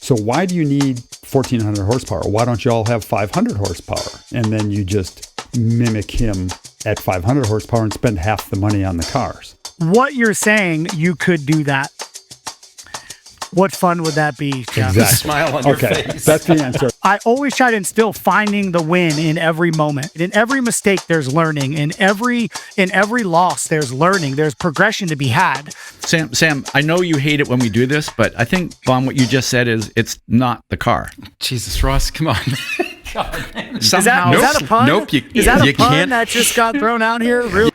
So why do you need 1,400 horsepower? Why don't you all have 500 horsepower? And then you just mimic him at 500 horsepower and spend half the money on the cars. What you're saying, you could do that. What fun would that be, Jeff? Exactly. Smile on your face. That's the answer. I always try to instill finding the win in every moment. In every mistake, there's learning. In every loss, there's learning. There's progression to be had. Sam, I know you hate it when we do this, but I think, Vaughn, what you just said is it's not the car. Jesus, Ross, come on. God, Somehow, is that a pun? Nope. Is that a pun can't. that just got thrown out here? Really?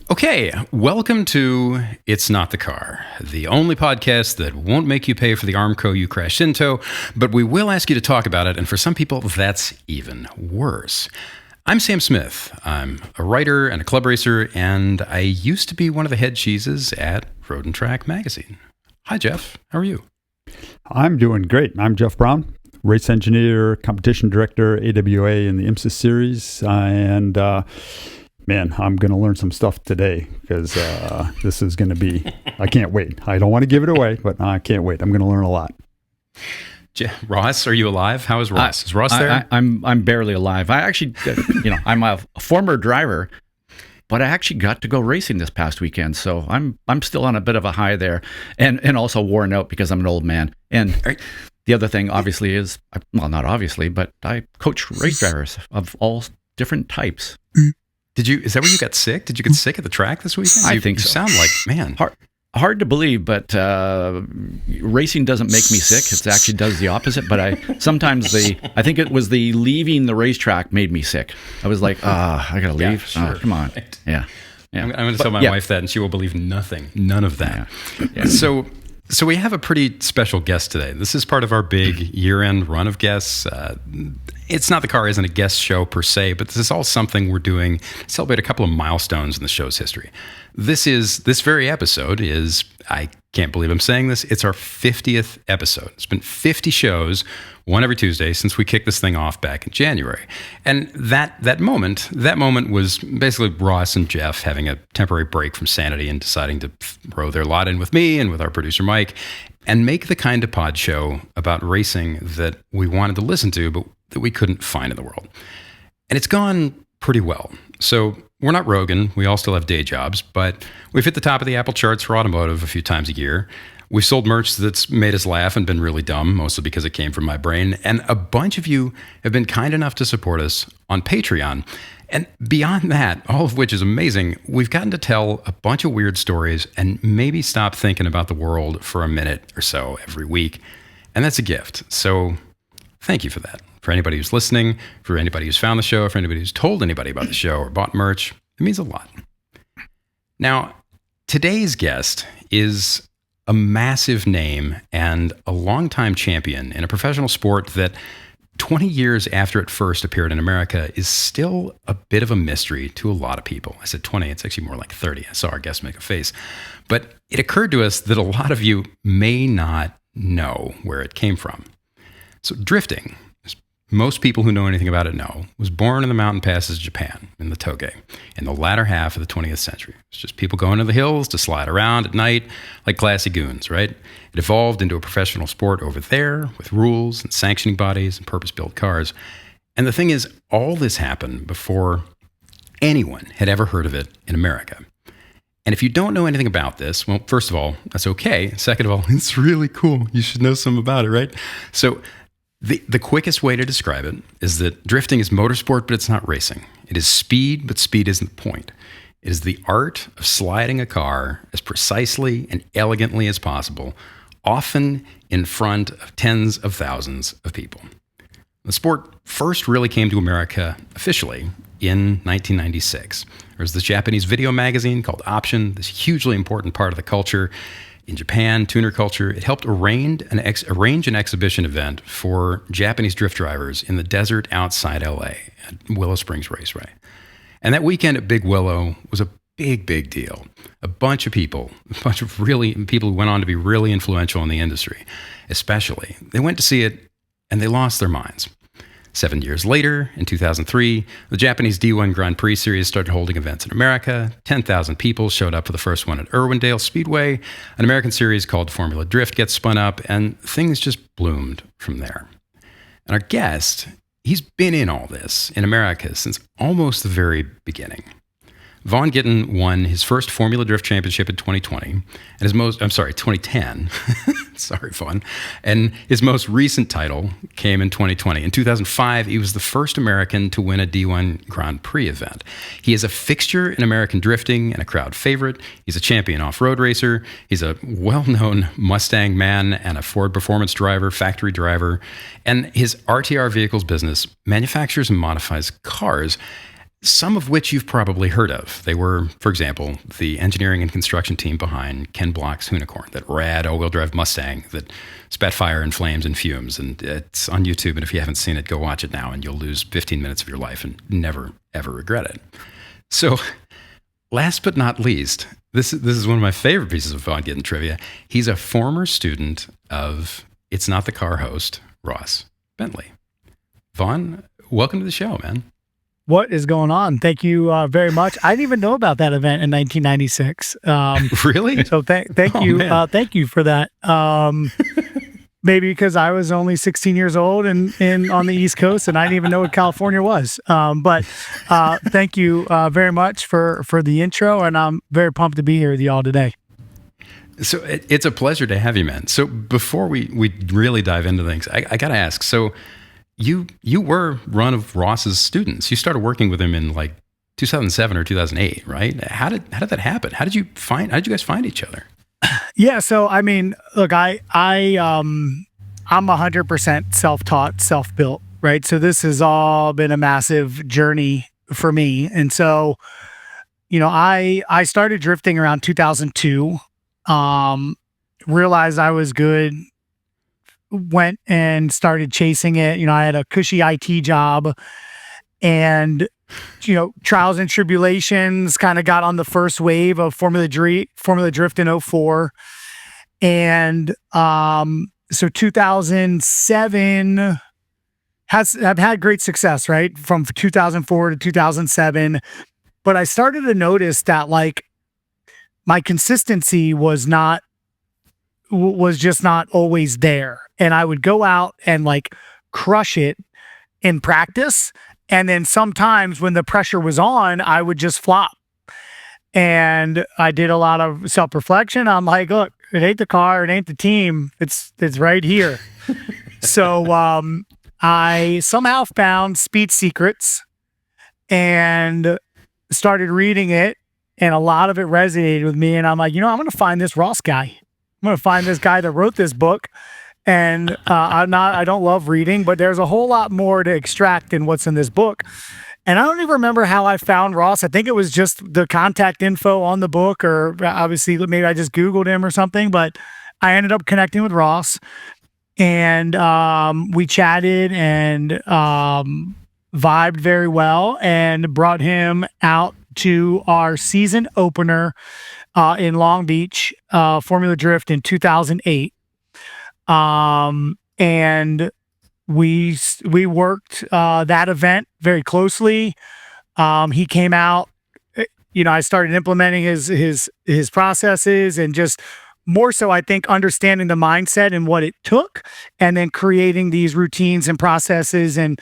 Okay, welcome to It's Not the Car, the only podcast that won't make you pay for the Armco you crashed into, but we will ask you to talk about it, and for some people, that's even worse. I'm Sam Smith. I'm a writer and a club racer, and I used to be one of the head cheeses at Road and Track magazine. Hi, Jeff. How are you? I'm doing great. I'm Jeff Brown, race engineer, competition director, AWA in the IMSA series, and man, I'm going to learn some stuff today because this is going to be, I can't wait. I don't want to give it away, but I can't wait. I'm going to learn a lot. Ross, are you alive? How is Ross? Is Ross there? I'm barely alive. I actually, I'm a former driver, but I actually got to go racing this past weekend. So I'm still on a bit of a high there and also worn out because I'm an old man. And the other thing obviously is, well, not obviously, but I coach race drivers of all different types. Is that where you got sick? Did you get sick at the track this weekend? I think so. You sound like, man. Hard to believe, but racing doesn't make me sick. It actually does the opposite. But I think it was the leaving the racetrack made me sick. I was like, I gotta leave. Sure. Come on. Right. Yeah. I'm going to tell my wife that, and she will believe nothing. None of that. Yeah. So we have a pretty special guest today. This is part of our big year-end run of guests. It's Not the Car isn't a guest show per se, but this is all something we're doing to celebrate a couple of milestones in the show's history. This very episode is, I can't believe I'm saying this, it's our 50th episode. It's been 50 shows, one every Tuesday, since we kicked this thing off back in January. And that moment was basically Ross and Jeff having a temporary break from sanity and deciding to throw their lot in with me and with our producer Mike and make the kind of pod show about racing that we wanted to listen to, but that we couldn't find in the world. And it's gone pretty well. So we're not Rogan. We all still have day jobs, but we've hit the top of the Apple charts for automotive a few times a year. We've sold merch that's made us laugh and been really dumb, mostly because it came from my brain. And a bunch of you have been kind enough to support us on Patreon. And beyond that, all of which is amazing, we've gotten to tell a bunch of weird stories and maybe stop thinking about the world for a minute or so every week. And that's a gift. So thank you for that. For anybody who's listening, for anybody who's found the show, for anybody who's told anybody about the show or bought merch, it means a lot. Now, today's guest is a massive name and a longtime champion in a professional sport that 20 years after it first appeared in America is still a bit of a mystery to a lot of people. I said 20, it's actually more like 30. I saw our guest make a face. But it occurred to us that a lot of you may not know where it came from. So drifting, most people who know anything about it know, was born in the mountain passes of Japan, in the Toge, in the latter half of the 20th century. It's just people going to the hills to slide around at night like classy goons, right? It evolved into a professional sport over there with rules and sanctioning bodies and purpose-built cars. And the thing is, all this happened before anyone had ever heard of it in America. And if you don't know anything about this, well, first of all, that's okay. Second of all, it's really cool. You should know something about it, right? So the quickest way to describe it is that drifting is motorsport, but it's not racing. It is speed, but speed isn't the point. It is the art of sliding a car as precisely and elegantly as possible, often in front of tens of thousands of people. The sport first really came to America officially in 1996. There was this Japanese video magazine called Option, this hugely important part of the culture. In Japan, tuner culture, it helped arrange an exhibition event for Japanese drift drivers in the desert outside LA at Willow Springs Raceway. And that weekend at Big Willow was a big, big deal. A bunch of people who went on to be really influential in the industry, especially. They went to see it and they lost their minds. 7 years later, in 2003, the Japanese D1 Grand Prix Series started holding events in America. 10,000 people showed up for the first one at Irwindale Speedway. An American series called Formula Drift gets spun up, and things just bloomed from there. And our guest, he's been in all this in America since almost the very beginning. Vaughn Gittin won his first Formula Drift Championship in 2010. Sorry, Vaughn. And his most recent title came in 2020. In 2005, he was the first American to win a D1 Grand Prix event. He is a fixture in American drifting and a crowd favorite. He's a champion off-road racer. He's a well-known Mustang man and a Ford performance driver, factory driver. And his RTR vehicles business manufactures and modifies cars, some of which you've probably heard of. They were, for example, the engineering and construction team behind Ken Block's Hoonicorn, that rad all-wheel drive Mustang that spat fire and flames and fumes. And it's on YouTube, and if you haven't seen it, go watch it now, and you'll lose 15 minutes of your life and never, ever regret it. So, last but not least, this is one of my favorite pieces of Vaughn Gittin trivia. He's a former student of It's Not the Car host, Ross Bentley. Vaughn, welcome to the show, man. What is going on? Thank you very much. I didn't even know about that event in 1996. Really? So thank you. Thank you for that. Maybe because I was only 16 years old and on the East Coast, and I didn't even know what California was. But thank you very much for the intro, and I'm very pumped to be here with you all today. So it's a pleasure to have you, man. So before we really dive into things, I got to ask, so You were one of Ross's students. You started working with him in like 2007 or 2008, right? How did that happen? How did you guys find each other? Yeah, so I mean, look, I'm 100% self-taught, self-built, right? So this has all been a massive journey for me. And so, you know, I started drifting around 2002. Realized I was good, went and started chasing it. You know, I had a cushy IT job, and, you know, trials and tribulations kind of got on the first wave of Formula Drift in 04. And so 2007 I've had great success, right? From 2004 to 2007. But I started to notice that like my consistency was just not always there. And I would go out and like crush it in practice. And then sometimes when the pressure was on, I would just flop. And I did a lot of self-reflection. I'm like, look, it ain't the car, it ain't the team. It's right here. So I somehow found Speed Secrets and started reading it. And a lot of it resonated with me. And I'm like, you know, I'm going to find this Ross guy. I'm going to find this guy that wrote this book. And I don't love reading, but there's a whole lot more to extract in what's in this book. And I don't even remember how I found Ross. I think it was just the contact info on the book, or obviously maybe I just Googled him or something, but I ended up connecting with Ross, and we chatted and vibed very well, and brought him out to our season opener in Long Beach, Formula Drift in 2008. And we worked that event very closely. He came out, you know, I started implementing his processes, and just more so, I think, understanding the mindset and what it took, and then creating these routines and processes and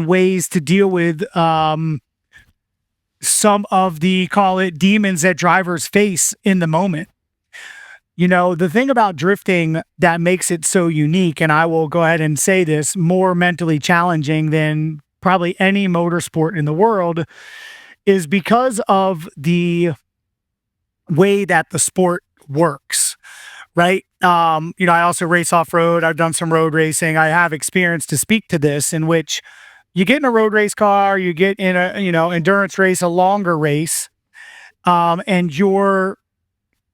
ways to deal with some of the, call it, demons that drivers face in the moment. You know, the thing about drifting that makes it so unique, and I will go ahead and say this, more mentally challenging than probably any motorsport in the world, is because of the way that the sport works, right? You know, I also race off-road. I've done some road racing. I have experience to speak to this, in which you get in a road race car, you get in a, you know, endurance race, a longer race, and you're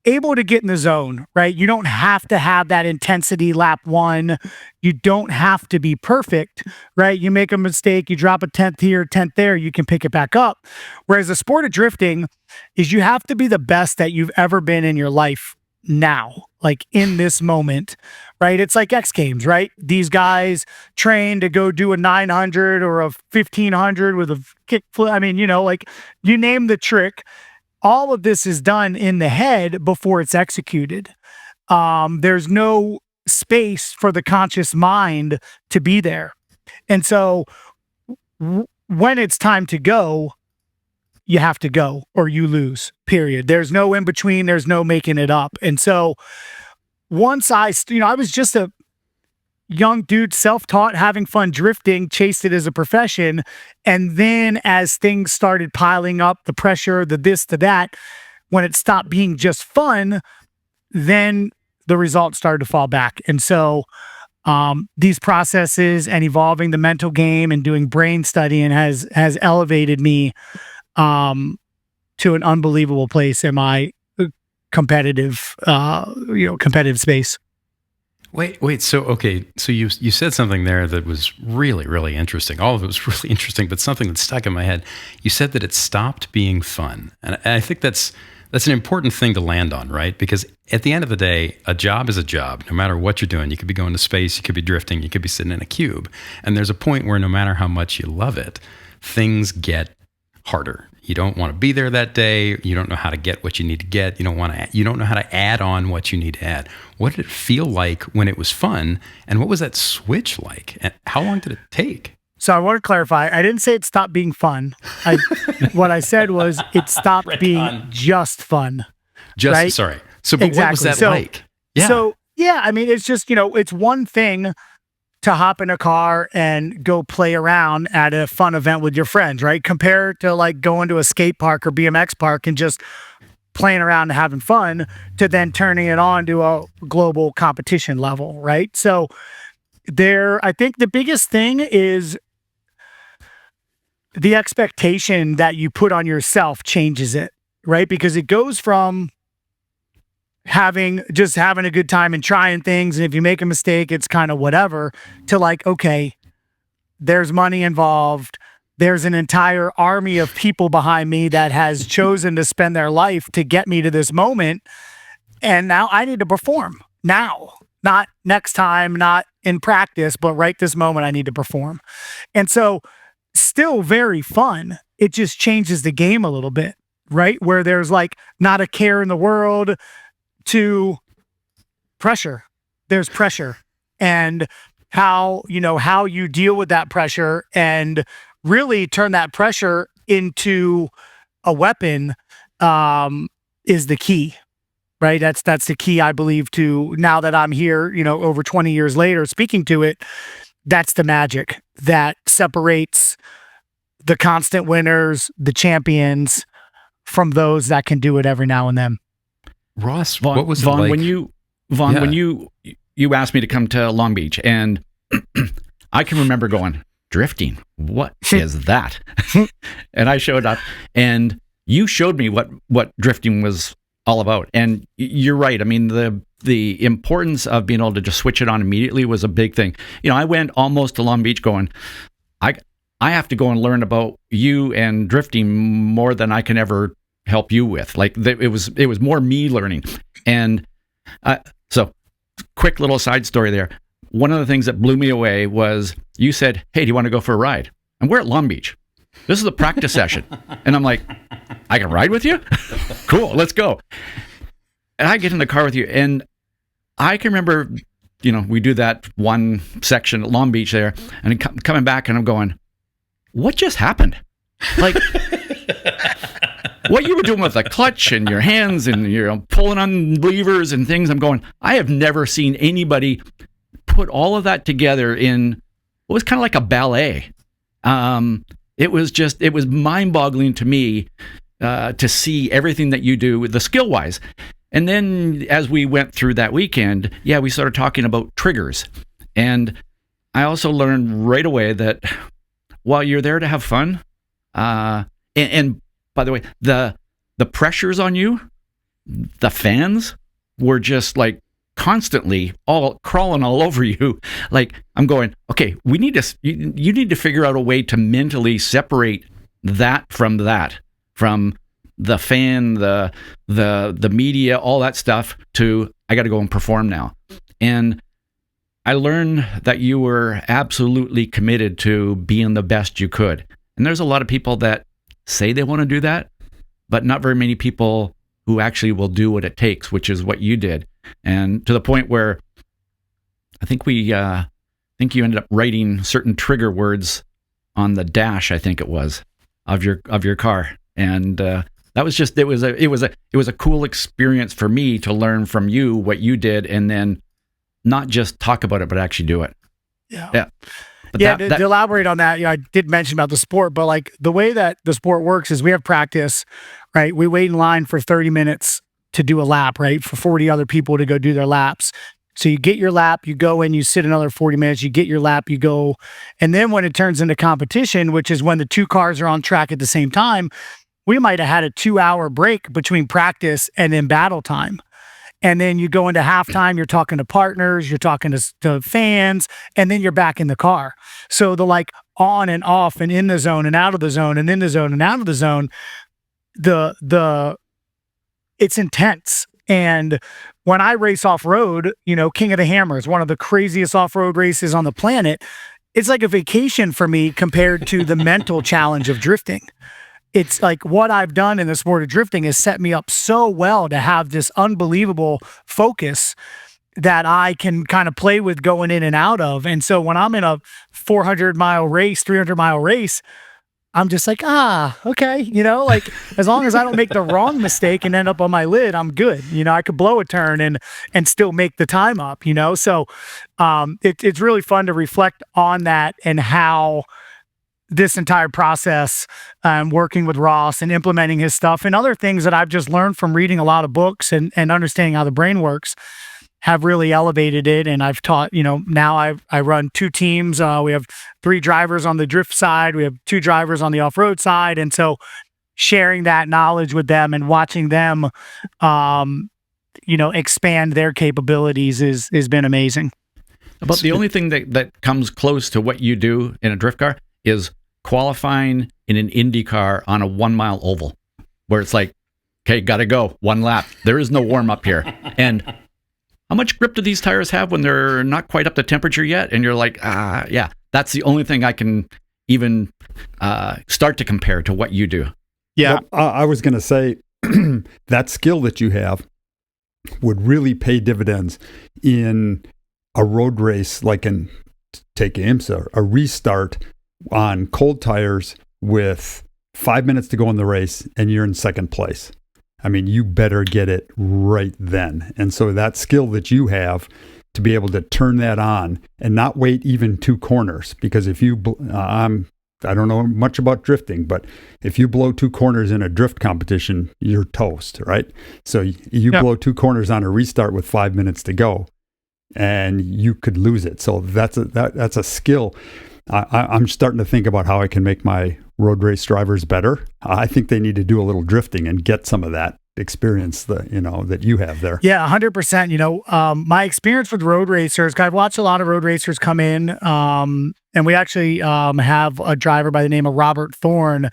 able to get in the zone, right? You don't have to have that intensity lap one. You don't have to be perfect, right? You make a mistake, you drop a 10th here, 10th there, you can pick it back up. Whereas the sport of drifting is you have to be the best that you've ever been in your life now, like in this moment, right? It's like X Games, right? These guys train to go do a 900 or a 1500 with a kick flip. I mean, like you name the trick. All of this is done in the head before it's executed. There's no space for the conscious mind to be there. And so when it's time to go, you have to go or you lose, period. There's no in between. There's no making it up. And so once I was just a young dude, self-taught, having fun drifting, chased it as a profession. And then as things started piling up, the pressure, the this, the that, when it stopped being just fun, then the results started to fall back. And so these processes and evolving the mental game and doing brain studying has elevated me to an unbelievable place in my competitive space. Wait. So you said something there that was really, really interesting. All of it was really interesting, but something that stuck in my head. You said that it stopped being fun, and I think that's an important thing to land on, right? Because at the end of the day, a job is a job. No matter what you're doing, you could be going to space, you could be drifting, you could be sitting in a cube, and there's a point where no matter how much you love it, things get harder. You don't want to be there that day. You don't know how to get what you need to get. You don't know how to add on what you need to add. What did it feel like when it was fun? And what was that switch like? And how long did it take? So I want to clarify. I didn't say it stopped being fun. What I said was it stopped being just fun. Right? Sorry. So, but exactly. What was that like? Yeah. So, yeah, I mean, it's just, it's one thing to hop in a car and go play around at a fun event with your friends, right? Compared to like going to a skate park or BMX park and just playing around and having fun to then turning it on to a global competition level, right? So I think the biggest thing is the expectation that you put on yourself changes it, right? Because it goes from having a good time and trying things, and if you make a mistake, it's kind of whatever, to like, okay, there's money involved. There's an entire army of people behind me that has chosen to spend their life to get me to this moment. And now I need to perform now, not next time, not in practice, but right this moment I need to perform. And so still very fun. It just changes the game a little bit, right? Where there's like not a care in the world to pressure. There's pressure, and how you deal with that pressure and really turn that pressure into a weapon is the key, right? That's the key, I believe, to now that I'm here, over 20 years later speaking to it. That's the magic that separates the constant winners, the champions, from those that can do it every now and then. Ross, Vaughn, what was Vaughn, it like? when you asked me to come to Long Beach, and I can remember going, drifting, what is that? And I showed up, and you showed me what drifting was all about. And you're right. I mean, the importance of being able to just switch it on immediately was a big thing. I went almost to Long Beach going, I have to go and learn about you and drifting more than I can ever help you with. Like it was more me learning. And so quick little side story there. One of the things that blew me away was you said, hey, do you want to go for a ride? And we're at Long Beach. This is a practice session. And I'm like, I can ride with you? Cool, let's go. And I get in the car with you, and I can remember, we do that one section at Long Beach there, and coming back, and I'm going, what just happened? Like, what you were doing with the clutch and your hands and you're pulling on levers and things, I'm going, I have never seen anybody put all of that together in what was kind of like a ballet. It was mind-boggling to me to see everything that you do with the skill-wise. And then as we went through that weekend, we started talking about triggers. And I also learned right away that while you're there to have fun, and by the way, the pressures on you, the fans were just like constantly all crawling all over you. Like I'm going, okay, you need to figure out a way to mentally separate that, from the fan, the media, all that stuff, to I got to go and perform now. And I learned that you were absolutely committed to being the best you could. And there's a lot of people that say they want to do that, but not very many people who actually will do what it takes, which is what you did. And to the point where I think you ended up writing certain trigger words on the dash, I think it was, of your car. And that was just, it was a cool experience for me to learn from you what you did, and then not just talk about it, but actually do it. Yeah. But to elaborate on that, I did mention about the sport, but like the way that the sport works is we have practice, right? We wait in line for 30 minutes to do a lap, right? For 40 other people to go do their laps. So you get your lap, you go in, you sit another 40 minutes, you get your lap, you go. And then when it turns into competition, which is when the two cars are on track at the same time, we might have had a 2-hour break between practice and then battle time. And then you go into halftime, you're talking to partners, you're talking to fans, and then you're back in the car. So the like on and off and in the zone and out of the zone and in the zone and out of the zone, it's intense. And when I race off-road, King of the Hammer is one of the craziest off-road races on the planet. It's like a vacation for me compared to the mental challenge of drifting. It's like what I've done in the sport of drifting has set me up so well to have this unbelievable focus that I can kind of play with going in and out of. And so when I'm in a 400-mile race, 300-mile race, I'm just like, okay, like as long as I don't make the wrong mistake and end up on my lid, I'm good. I could blow a turn and still make the time up, So it's really fun to reflect on that and how this entire process, working with Ross and implementing his stuff and other things that I've just learned from reading a lot of books and understanding how the brain works, have really elevated it. And I've taught, now I run 2 teams. We have 3 drivers on the drift side. We have 2 drivers on the off-road side. And so sharing that knowledge with them and watching them, expand their capabilities has been amazing. About the only thing that comes close to what you do in a drift car is qualifying in an Indy car on a 1-mile oval, where it's like, okay, gotta go 1 lap. There is no warm up here. And how much grip do these tires have when they're not quite up to temperature yet? And you're like, yeah, that's the only thing I can even start to compare to what you do. Yeah. Well, I was going to say that skill that you have would really pay dividends in a road race, like take IMSA, a restart on cold tires with 5 minutes to go in the race and you're in second place. I mean, you better get it right then. And so that skill that you have to be able to turn that on and not wait even 2 corners, because if you, I don't know much about drifting, but if you blow 2 corners in a drift competition, you're toast, right? So you blow 2 corners on a restart with 5 minutes to go and you could lose it. So that's a skill. I'm starting to think about how I can make my road race drivers better. I think they need to do a little drifting and get some of that experience that you have there. Yeah, 100%. My experience with road racers, I've watched a lot of road racers come in, and we actually have a driver by the name of Robert Thorne,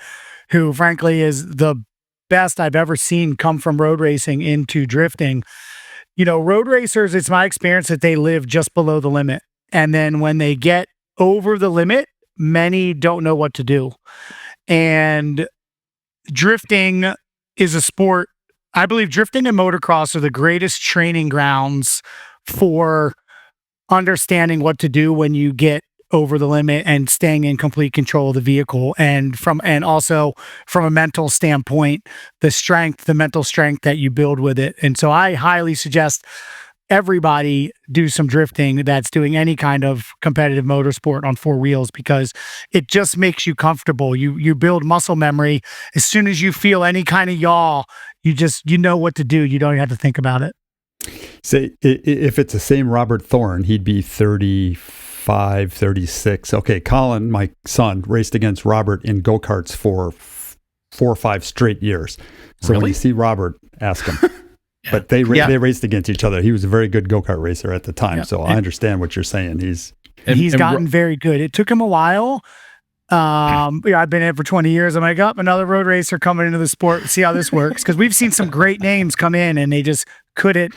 who frankly is the best I've ever seen come from road racing into drifting. Road racers, it's my experience that they live just below the limit. And then when they get over the limit, many don't know what to do. And drifting is a sport. I believe drifting and motocross are the greatest training grounds for understanding what to do when you get over the limit and staying in complete control of the vehicle. And also from a mental standpoint, the mental strength that you build with it. And so I highly suggest everybody do some drifting that's doing any kind of competitive motorsport on 4 wheels, because it just makes you comfortable. You build muscle memory. As soon as you feel any kind of yaw, you know what to do. You don't have to think about it. Say, if it's the same Robert Thorne, he'd be 35, 36. Okay, Colin, my son, raced against Robert in go-karts for 4 or 5 straight years. So Really? when you see Robert, ask him. But they raced against each other. He was a very good go-kart racer at the time. So I understand what you're saying. He's gotten very good. It took him a while, I've been in it for 20 years. I'm like, another road racer coming into the sport. See how this works. Cause we've seen some great names come in and they just couldn't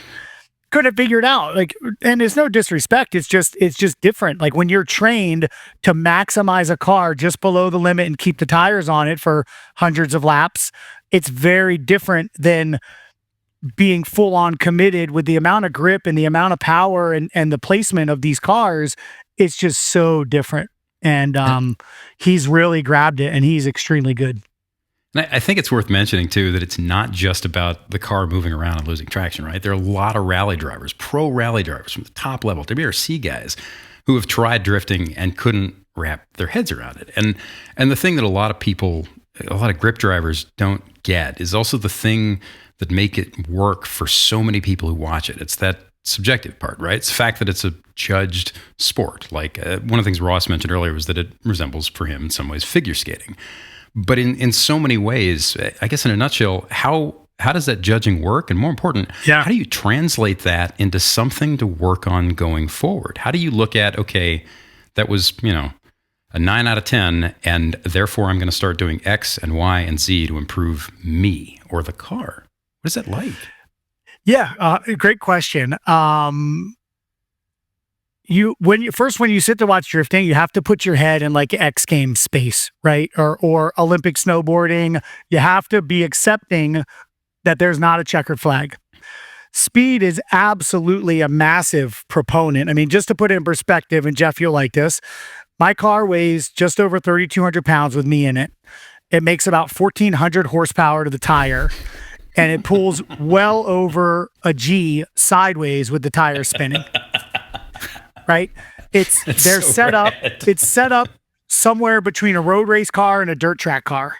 figure it out. Like, and there's no disrespect. It's just different. Like when you're trained to maximize a car just below the limit and keep the tires on it for hundreds of laps, it's very different than being full on committed with the amount of grip and the amount of power and the placement of these cars. It's just so different. And he's really grabbed it and he's extremely good. And I think it's worth mentioning, too, that it's not just about the car moving around and losing traction, right? There are a lot of rally drivers, pro rally drivers from the top level, WRC guys, who have tried drifting and couldn't wrap their heads around it. And the thing that a lot of grip drivers don't get is also the thing that make it work for so many people who watch it. It's that subjective part, right? It's the fact that it's a judged sport. Like one of the things Ross mentioned earlier was that it resembles, for him, in some ways, figure skating. But in so many ways, I guess in a nutshell, how does that judging work? And more important, how do you translate that into something to work on going forward? How do you look at, okay, that was, a 9 out of 10, and therefore I'm going to start doing X and Y and Z to improve me or the car? What is that like? Yeah, great question. When you sit to watch drifting, you have to put your head in like X Games space, right? Or Olympic snowboarding. You have to be accepting that there's not a checkered flag. Speed is absolutely a massive proponent. I mean, just to put it in perspective, and Jeff, you'll like this, my car weighs just over 3,200 pounds with me in it. It makes about 1,400 horsepower to the tire, and it pulls well over a G sideways with the tire spinning. Right? It's set up somewhere between a road race car and a dirt track car.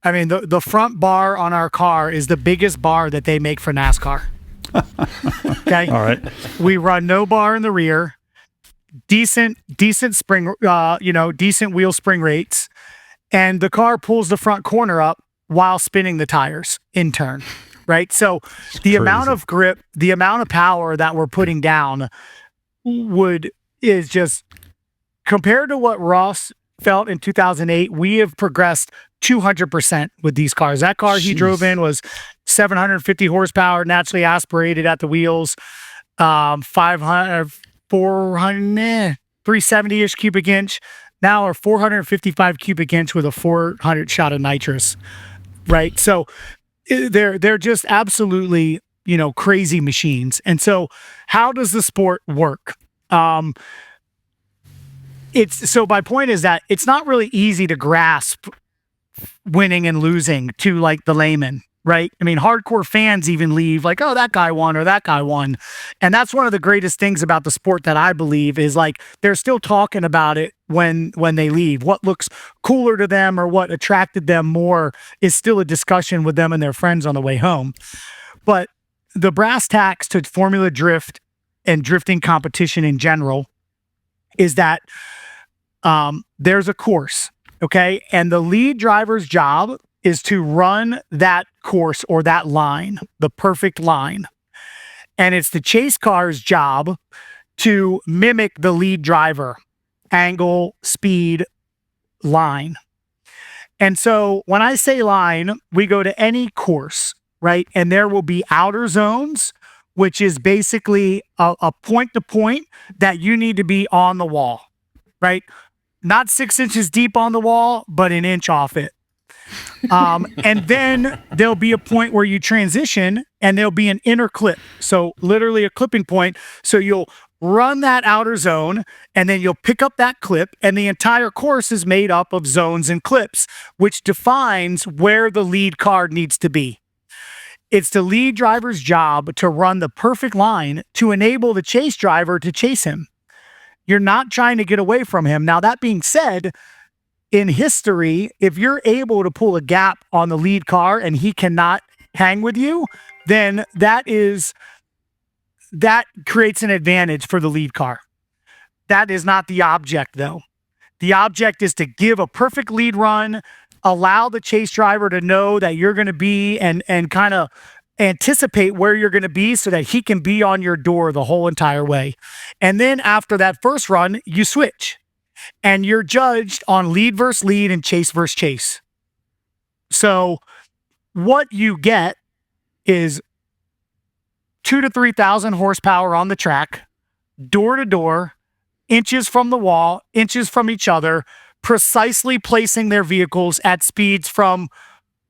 I mean, the front bar on our car is the biggest bar that they make for NASCAR. Okay. All right. We run no bar in the rear, decent spring, decent wheel spring rates. And the car pulls the front corner up while spinning the tires in turn. Right. So the amount of grip, the amount of power that we're putting down is just, compared to what Ross felt in 2008, we have progressed 200% with these cars. That car he drove in was 750 horsepower, naturally aspirated at the wheels, 370-ish cubic inch. Now are 455 cubic inch with a 400 shot of nitrous, right? So they're just absolutely, crazy machines. And so how does the sport work? My point is that it's not really easy to grasp winning and losing to like the layman, right? I mean, hardcore fans even leave like, oh, that guy won or that guy won. And that's one of the greatest things about the sport that I believe is like, they're still talking about it when they leave. What looks cooler to them or what attracted them more is still a discussion with them and their friends on the way home. But the brass tacks to Formula Drift and drifting competition in general is that there's a course, okay? And the lead driver's job is to run that course or that line, the perfect line. And it's the chase car's job to mimic the lead driver, angle, speed, line. And so when I say line, we go to any course, right? And there will be outer zones, which is basically a point-to-point that you need to be on the wall, right? Not 6 inches deep on the wall, but an inch off it. And then there'll be a point where you transition and there'll be an inner clip. So literally a clipping point. So you'll run that outer zone and then you'll pick up that clip, and the entire course is made up of zones and clips, which defines where the lead car needs to be. It's the lead driver's job to run the perfect line to enable the chase driver to chase him. You're not trying to get away from him. Now, that being said, in history, if you're able to pull a gap on the lead car and he cannot hang with you, then that creates an advantage for the lead car. That is not the object, though. The object is to give a perfect lead run, allow the chase driver to know that you're going to be and kind of anticipate where you're going to be so that he can be on your door the whole entire way. And then after that first run, you switch. and you're judged on lead versus lead and chase versus chase. So what you get is 2,000 to 3,000 horsepower on the track, door to door, inches from the wall, inches from each other, precisely placing their vehicles at speeds from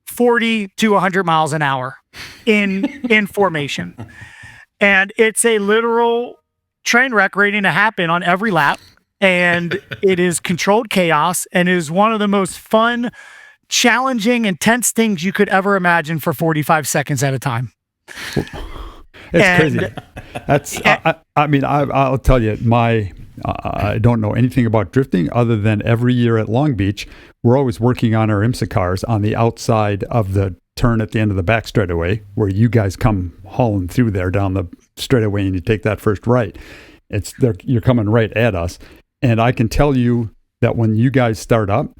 40 to 100 miles an hour in formation. And it's a literal train wreck waiting to happen on every lap. And it is controlled chaos and is one of the most fun, challenging, intense things you could ever imagine for 45 seconds at a time. It's crazy. That's, I mean, I'll tell you, I don't know anything about drifting other than every year at Long Beach, we're always working on our IMSA cars on the outside of the turn at the end of the back straightaway, where you guys come hauling through there down the straightaway and you take that first right. You're coming right at us. And I can tell you that when you guys start up,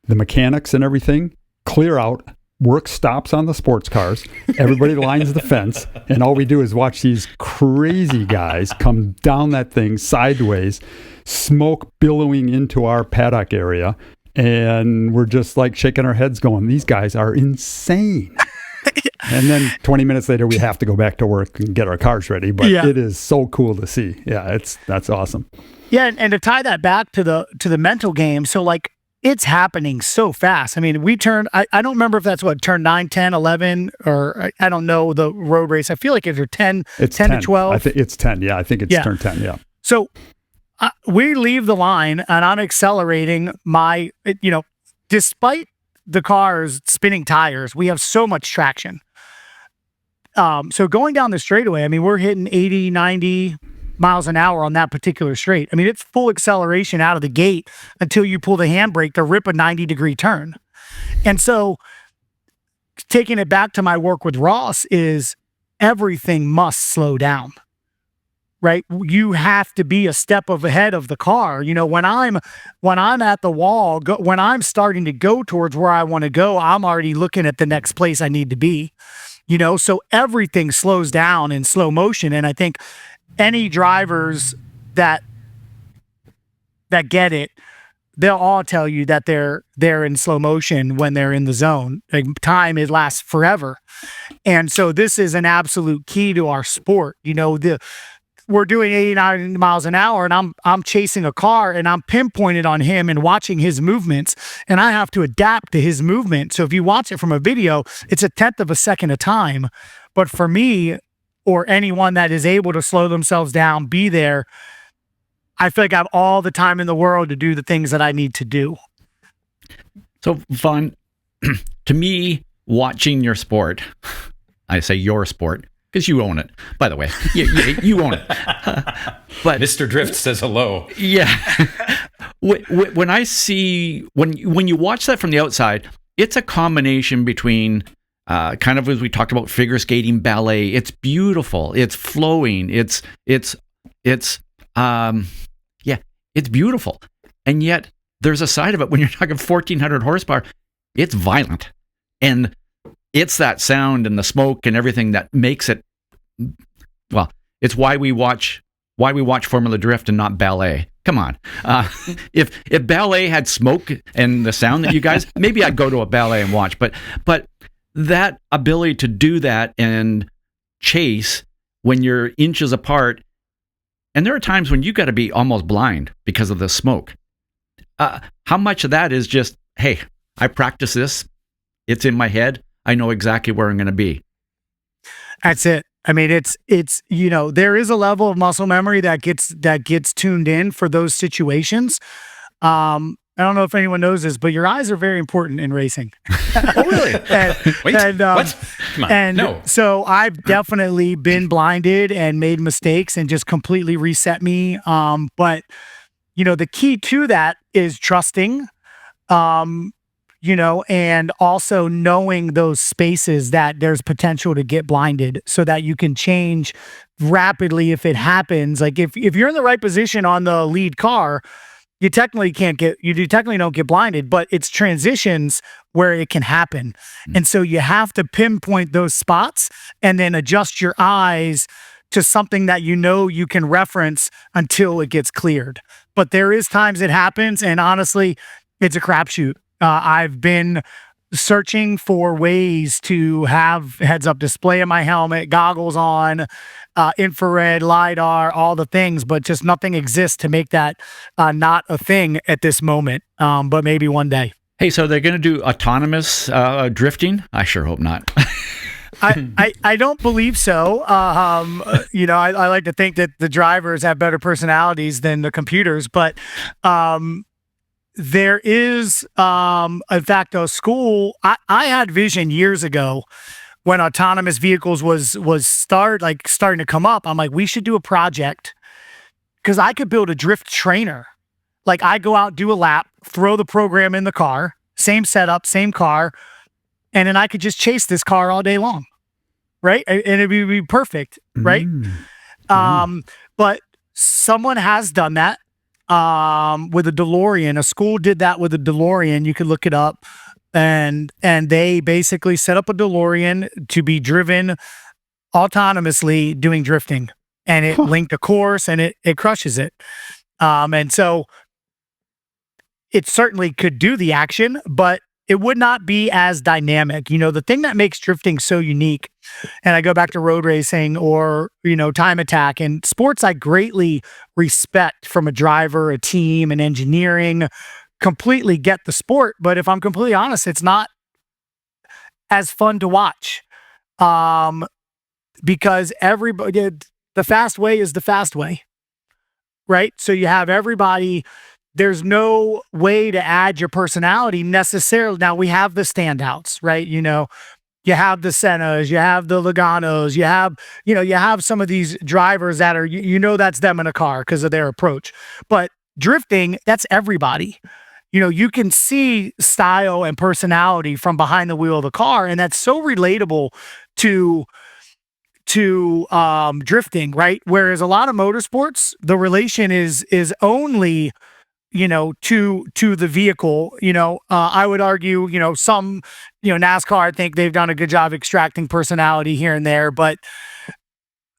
the mechanics and everything clear out. Work stops on the sports cars. Everybody lines the fence, and all we do is watch these crazy guys come down that thing sideways, smoke billowing into our paddock area, and we're just like shaking our heads going, these guys are insane. And then 20 minutes later, we have to go back to work and get our cars ready, but it is so cool to see. Yeah, that's awesome. Yeah, and to tie that back to the mental game, so like, it's happening so fast. I mean, we turned, I don't remember if that's what, turn 9, 10, 11, or I don't know the road race. I feel like it's 10 to 12. I think it's 10. Yeah, I think it's turned 10. Yeah. So we leave the line and I'm accelerating despite the car's spinning tires, we have so much traction. So going down the straightaway, I mean, we're hitting 80, 90 miles an hour on that particular straight. I mean, it's full acceleration out of the gate until you pull the handbrake to rip a 90-degree turn. And so taking it back to my work with Ross is everything must slow down, right? You have to be a step ahead of the car. You know, when I'm at the wall, when I'm starting to go towards where I want to go, I'm already looking at the next place I need to be, so everything slows down in slow motion. And I think any drivers that get it, they'll all tell you that they're in slow motion when they're in the zone. Like, time, it lasts forever. And so this is an absolute key to our sport. We're doing 89 miles an hour and I'm chasing a car and I'm pinpointed on him and watching his movements, and I have to adapt to his movement. So if you watch it from a video, it's 1/10 of a second of time. But for me, or anyone that is able to slow themselves down, be there, I feel like I have all the time in the world to do the things that I need to do. So, Vaughn, to me, watching your sport, I say your sport, because you own it, by the way. You own it. But Mr. Drift says hello. Yeah. When I see, when you watch that from the outside, it's a combination between kind of, as we talked about, figure skating, ballet. It's beautiful. It's flowing. It's beautiful. And yet there's a side of it when you're talking 1,400 horsepower. It's violent, and it's that sound and the smoke and everything that makes it. Well, it's why we watch Formula Drift and not ballet. Come on. If ballet had smoke and the sound that you guys, maybe I'd go to a ballet and watch. But that ability to do that and chase when you're inches apart, and there are times when you got to be almost blind because of the smoke. How much of that is just, hey, I practice this, it's in my head, I know exactly where I'm going to be. That's it. I mean, it's there is a level of muscle memory that gets tuned in for those situations. I don't know if anyone knows this, but your eyes are very important in racing. Oh, really? What? Come on. No. So I've definitely been blinded and made mistakes and just completely reset me. But the key to that is trusting, and also knowing those spaces that there's potential to get blinded so that you can change rapidly if it happens. Like if you're in the right position on the lead car, you technically don't get blinded, but it's transitions where it can happen. And so you have to pinpoint those spots and then adjust your eyes to something that you can reference until it gets cleared. But there is times it happens, and honestly, it's a crapshoot. I've been searching for ways to have heads-up display in my helmet, goggles on, infrared, LiDAR, all the things, but just nothing exists to make that not a thing at this moment, but maybe one day. Hey, so they're going to do autonomous drifting? I sure hope not. I don't believe so. I like to think that the drivers have better personalities than the computers, but there is, in fact, a school. I had vision years ago when autonomous vehicles was starting to come up. I'm like, we should do a project because I could build a drift trainer. Like I go out, do a lap, throw the program in the car, same setup, same car, and then I could just chase this car all day long, right? And it'd be perfect, right? But someone has done that with a DeLorean. A school did that with a DeLorean. You could look it up, and they basically set up a DeLorean to be driven autonomously doing drifting, and it linked a course, and it crushes it. And so it certainly could do the action, but it would not be as dynamic. The thing that makes drifting so unique, and I go back to road racing or, time attack and sports I greatly respect from a driver, a team, and engineering, completely get the sport. But if I'm completely honest, it's not as fun to watch because everybody, the fast way is the fast way, right? So you have everybody. There's no way to add your personality necessarily. Now we have the standouts, right? You have the Sennas, you have the Logano's, you have some of these drivers that are, that's them in a car because of their approach. But drifting, that's everybody. You can see style and personality from behind the wheel of the car, and that's so relatable to drifting, right? Whereas a lot of motorsports, the relation is only to the vehicle. I would argue, some, NASCAR, I think they've done a good job extracting personality here and there, but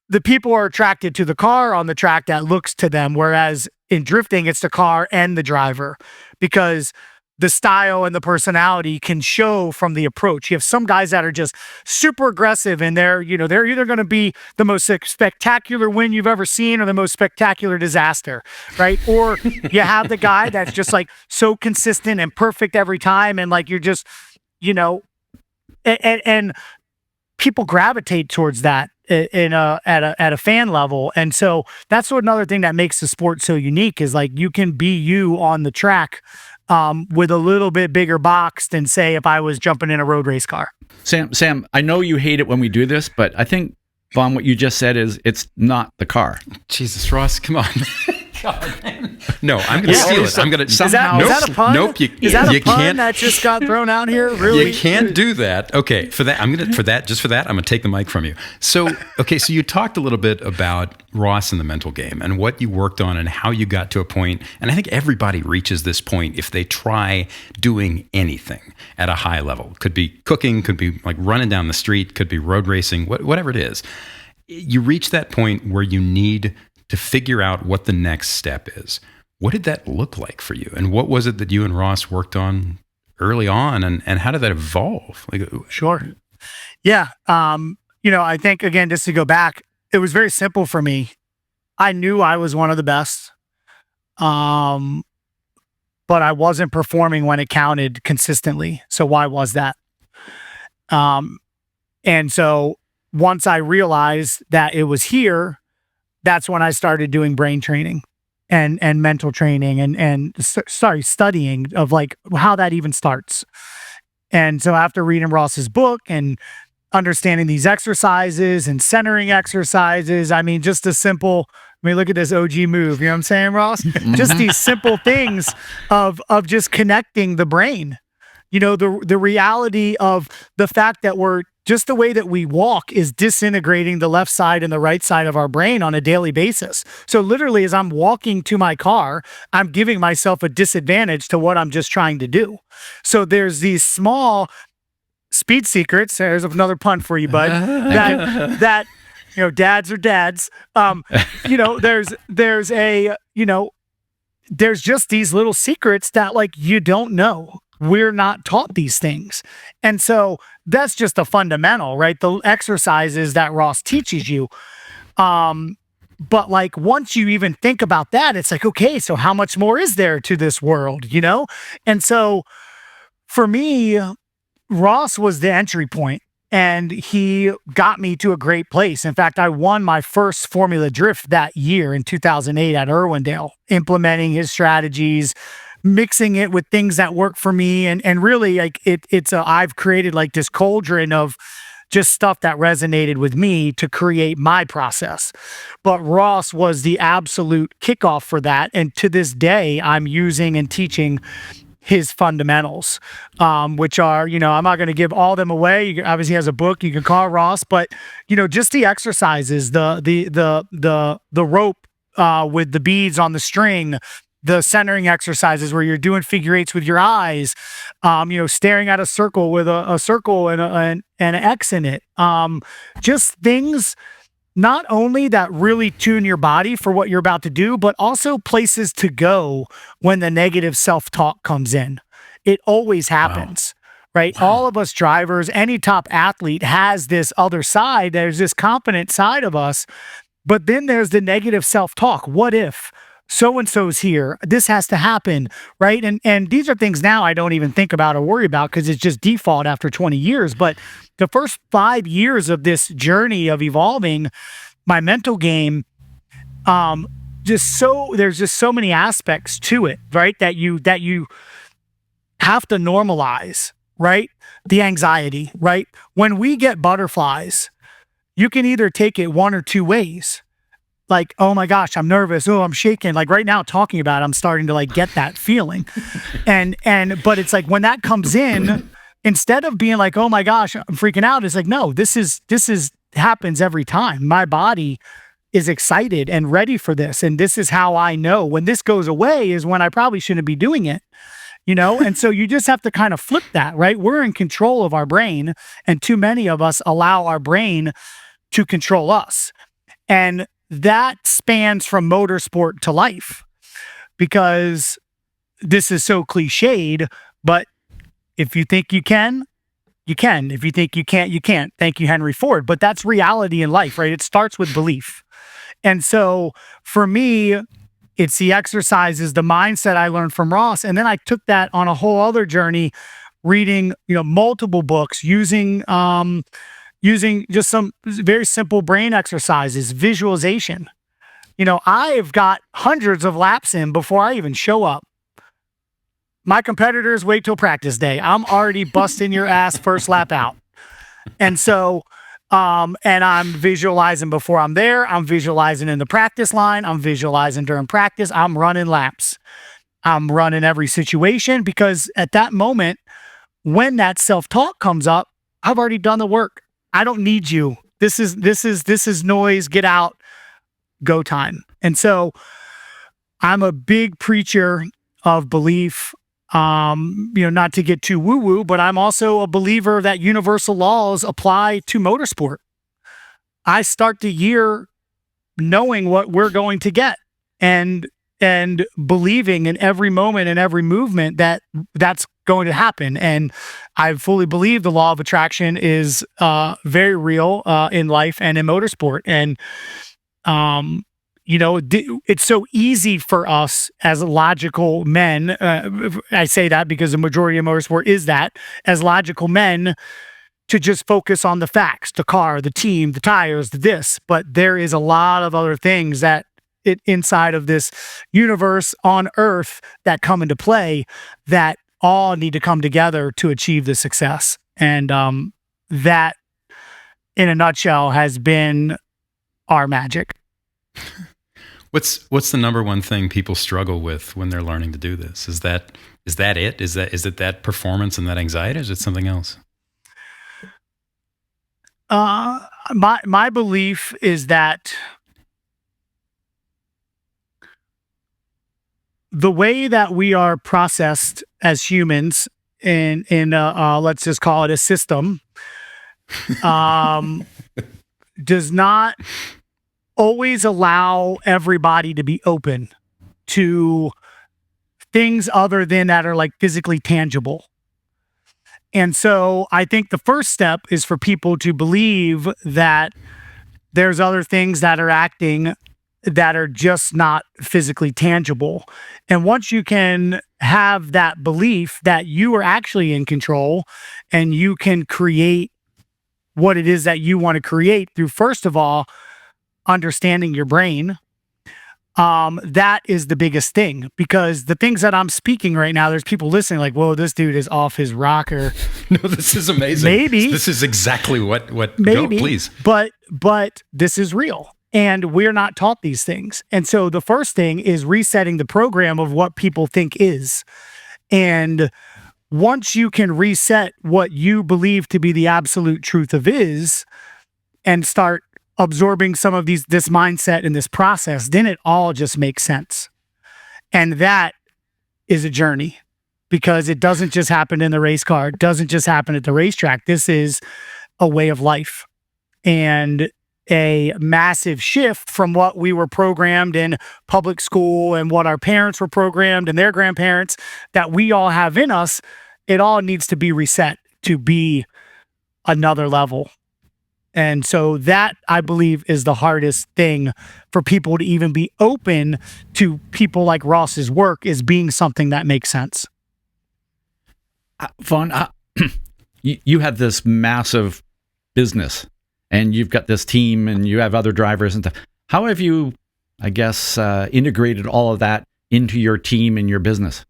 the people are attracted to the car on the track that looks to them. Whereas in drifting, it's the car and the driver, because the style and the personality can show from the approach. You have some guys that are just super aggressive, and they're either going to be the most spectacular win you've ever seen or the most spectacular disaster, right? Or you have the guy that's just like so consistent and perfect every time, and like you're just, and people gravitate towards that at a fan level. And so that's another thing that makes the sport so unique is like you can be you on the track with a little bit bigger box than, say, if I was jumping in a road race car. Sam, I know you hate it when we do this, but I think, Vaughn, what you just said is it's not the car. Jesus, Ross, come on. God, man. No, I'm going to steal it. I'm going to somehow. Is that a pun? Nope. Is that a pun that just got thrown out here? Really? You can't do that. Okay, for that, I'm going to take the mic from you. So you talked a little bit about Ross and the mental game and what you worked on and how you got to a point. And I think everybody reaches this point if they try doing anything at a high level. Could be cooking, could be like running down the street, could be road racing, whatever it is. You reach that point where you need to figure out what the next step is. What did that look like for you? And what was it that you and Ross worked on early on? And how did that evolve? Sure. Yeah. I think, again, just to go back, it was very simple for me. I knew I was one of the best, but I wasn't performing when it counted consistently. So why was that? And so once I realized that it was here, that's when I started doing brain training and mental training and studying of like how that even starts. And so after reading Ross's book and understanding these exercises and centering exercises, I mean, just a simple, look at this OG move. You know what I'm saying, Ross? Just these simple things of just connecting the brain. The reality of the fact that we're just the way that we walk is disintegrating the left side and the right side of our brain on a daily basis. So literally, as I'm walking to my car, I'm giving myself a disadvantage to what I'm just trying to do. So there's these small speed secrets. There's another pun for you, bud. dads are dads. There's just these little secrets that like you don't know. We're not taught these things. And so that's just a fundamental, right? The exercises that Ross teaches you. But like once you even think about that, it's like, okay, so how much more is there to this world, And so for me, Ross was the entry point, and he got me to a great place. In fact, I won my first Formula Drift that year in 2008 at Irwindale, implementing his strategies, mixing it with things that work for me. And really like I've created like this cauldron of just stuff that resonated with me to create my process. But Ross was the absolute kickoff for that. And to this day, I'm using and teaching his fundamentals, which are, I'm not going to give all them away. Obviously, he has a book you can call Ross, but just the exercises, the rope with the beads on the string, the centering exercises where you're doing figure eights with your eyes, staring at a circle with a circle and an X in it. Just things not only that really tune your body for what you're about to do, but also places to go when the negative self-talk comes in. It always happens, right? Wow. All of us drivers, any top athlete has this other side. There's this confident side of us, but then there's the negative self-talk. What if so-and-so's here? This has to happen, right? And these are things now I don't even think about or worry about because it's just default after 20 years. But the first 5 years of this journey of evolving my mental game, there's just so many aspects to it, right? That you have to normalize, right? The anxiety, right? When we get butterflies, you can either take it one or two ways. Like, oh my gosh, I'm nervous. Oh, I'm shaking. Like right now talking about it, I'm starting to like get that feeling. But it's like when that comes in, instead of being like, oh my gosh, I'm freaking out, it's like, no, this happens every time. My body is excited and ready for this. And this is how I know when this goes away is when I probably shouldn't be doing it, And so you just have to kind of flip that, right? We're in control of our brain, and too many of us allow our brain to control us. And that spans from motorsport to life, because this is so cliched, but if you think you can, you can. If you think you can't, you can't. Thank you, Henry Ford. But that's reality in life, right? It starts with belief. And so for me, it's the exercises, the mindset I learned from Ross. And then I took that on a whole other journey, reading, multiple books, using just some very simple brain exercises, visualization. I've got hundreds of laps in before I even show up. My competitors wait till practice day. I'm already busting your ass first lap out. And so, and I'm visualizing before I'm there. I'm visualizing in the practice line. I'm visualizing during practice. I'm running laps. I'm running every situation, because at that moment, when that self-talk comes up, I've already done the work. I don't need you. This is noise. Get out. Go time. And so I'm a big preacher of belief, not to get too woo-woo, but I'm also a believer that universal laws apply to motorsport. I start the year knowing what we're going to get and believing in every moment and every movement that that's going to happen. And I fully believe the law of attraction is very real in life and in motorsport. And it's so easy for us as logical men. I say that because the majority of motorsport is that, as logical men, to just focus on the facts, the car, the team, the tires, this. But there is a lot of other things that inside of this universe on Earth that come into play that all need to come together to achieve the success. And that, in a nutshell, has been our magic. What's the number one thing people struggle with when they're learning to do this? Is it? Is it that performance and that anxiety, or is it something else? My belief is that the way that we are processed as humans in let's just call it a system, does not always allow everybody to be open to things other than that are like physically tangible. And so I think the first step is for people to believe that there's other things that are acting that are just not physically tangible. And once you can have that belief that you are actually in control and you can create what it is that you want to create through, first of all, understanding your brain, that is the biggest thing. Because the things that I'm speaking right now, there's people listening like, whoa, this dude is off his rocker. No, this is amazing. Maybe. This is exactly what Maybe. Go, please. But this is real. And we're not taught these things. And so the first thing is resetting the program of what people think is. And once you can reset what you believe to be the absolute truth of is and start absorbing some of this mindset and this process, then it all just makes sense. And that is a journey, because it doesn't just happen in the race car. It doesn't just happen at the racetrack. This is a way of life. And a massive shift from what we were programmed in public school and what our parents were programmed and their grandparents that we all have in us. It all needs to be reset to be another level. And so that, I believe, is the hardest thing for people to even be open to people like Ross's work, is being something that makes sense. Vaughn, you have this massive business, and you've got this team, and you have other drivers and stuff. How have you, I guess, integrated all of that into your team and your business?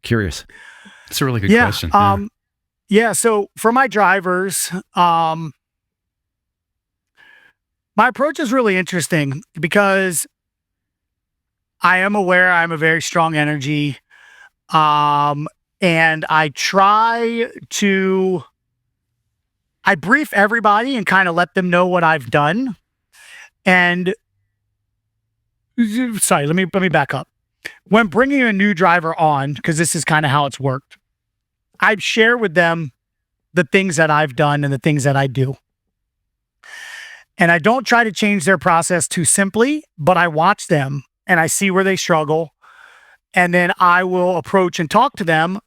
Curious. That's a really good question. So for my drivers, my approach is really interesting because I am aware I'm a very strong energy. And I brief everybody and kind of let them know what I've done. And sorry, let me back up. When bringing a new driver on, because this is kind of how it's worked, I'd share with them the things that I've done and the things that I do. And I don't try to change their process too simply, but I watch them and I see where they struggle. And then I will approach and talk to them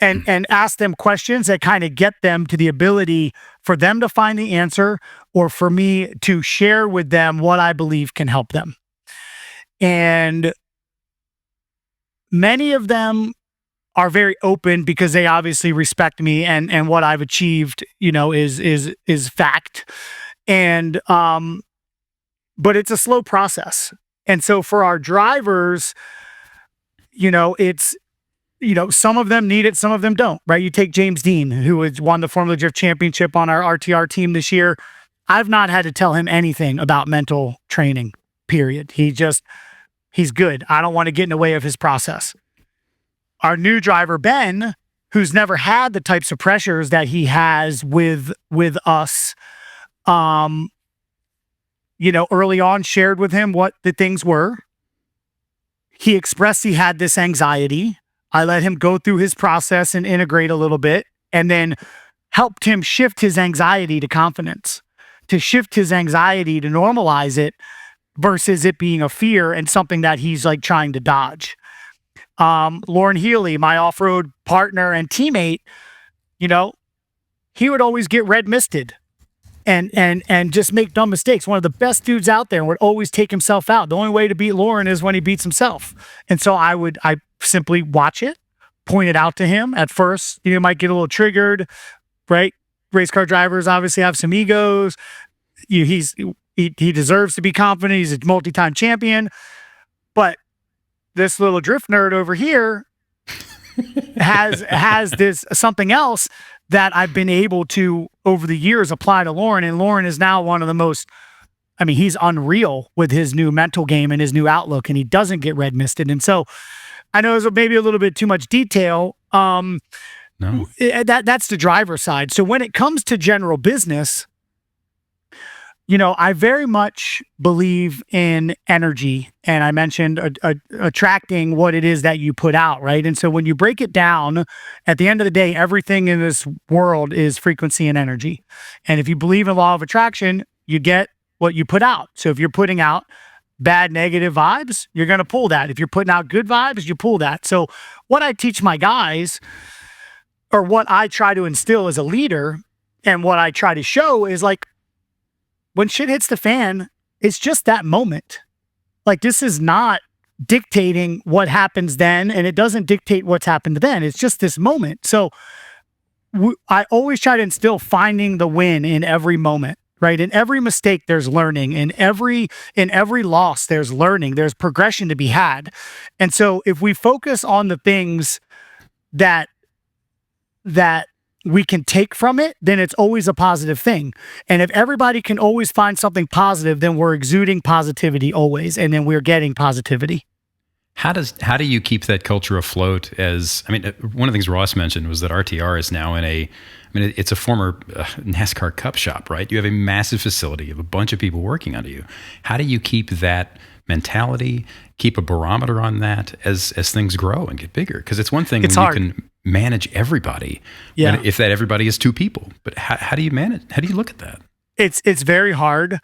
and ask them questions that kind of get them to the ability for them to find the answer, or for me to share with them what I believe can help them. And many of them are very open because they obviously respect me and what I've achieved, is fact. And, but it's a slow process. And so for our drivers, it's, some of them need it, some of them don't, right? You take James Dean, who has won the Formula Drift Championship on our RTR team this year. I've not had to tell him anything about mental training, period. He's good. I don't want to get in the way of his process. Our new driver, Ben, who's never had the types of pressures that he has with us, early on shared with him what the things were. He expressed he had this anxiety. I let him go through his process and integrate a little bit, and then helped him shift his anxiety to confidence, to shift his anxiety to normalize it versus it being a fear and something that he's like trying to dodge. Lauren Healy, my off-road partner and teammate, he would always get red misted and just make dumb mistakes. One of the best dudes out there, and would always take himself out. The only way to beat Lauren is when he beats himself. And so I simply watch it, point it out to him. At first, he might get a little triggered, right? Race car drivers obviously have some egos. He deserves to be confident. He's a multi-time champion. But this little drift nerd over here has this something else that I've been able to, over the years, apply to Lauren. And Lauren is now one of the most, he's unreal with his new mental game and his new outlook, and he doesn't get red misted. And so I know it's maybe a little bit too much detail. No. That's the driver side. So when it comes to general business, I very much believe in energy, and I mentioned attracting what it is that you put out, right? And so when you break it down, at the end of the day, everything in this world is frequency and energy. And if you believe in law of attraction, you get what you put out. So if you're putting out bad, negative vibes, you're going to pull that. If you're putting out good vibes, you pull that. So what I teach my guys, or what I try to instill as a leader, and what I try to show is like, when shit hits the fan, it's just that moment. Like, this is not dictating what happens then, and it doesn't dictate what's happened then. It's just this moment. So I always try to instill finding the win in every moment. Right. In every mistake, there's learning. In every loss, there's learning. There's progression to be had. And so if we focus on the things that we can take from it, then it's always a positive thing. And if everybody can always find something positive, then we're exuding positivity always. And then we're getting positivity. How do you keep that culture afloat? One of the things Ross mentioned was that RTR is now it's a former NASCAR Cup shop, right? You have a massive facility, you have a bunch of people working under you. How do you keep that mentality, keep a barometer on that as things grow and get bigger? Because it's one thing when hard. you can manage everybody, if that everybody is two people. But how do you manage? How do you look at that? It's very hard.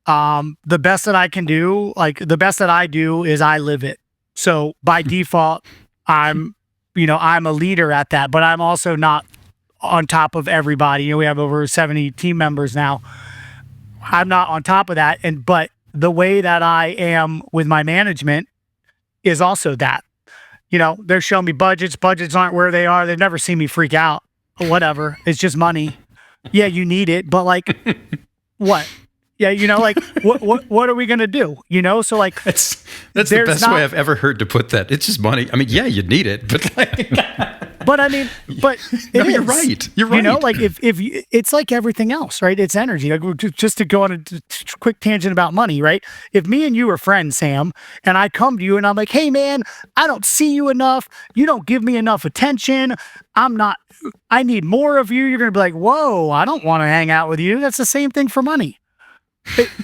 The best that I can do, the best that I do is I live it. So by default, I'm a leader at that, but I'm also not on top of everybody. We have over 70 team members now. I'm not on top of that. But the way that I am with my management is also that, they're showing me budgets aren't where they are. They've never seen me freak out or whatever. It's just money. Yeah, you need it, but what? Yeah, what are we gonna do? So that's the best way I've ever heard to put that. It's just money. I mean, yeah, you need it, but but no, you're right. You're right. If it's like everything else, right? It's energy. Just to go on a quick tangent about money, right? If me and you are friends, Sam, and I come to you and I'm like, hey man, I don't see you enough. You don't give me enough attention. I need more of you. You're gonna be like, whoa, I don't want to hang out with you. That's the same thing for money.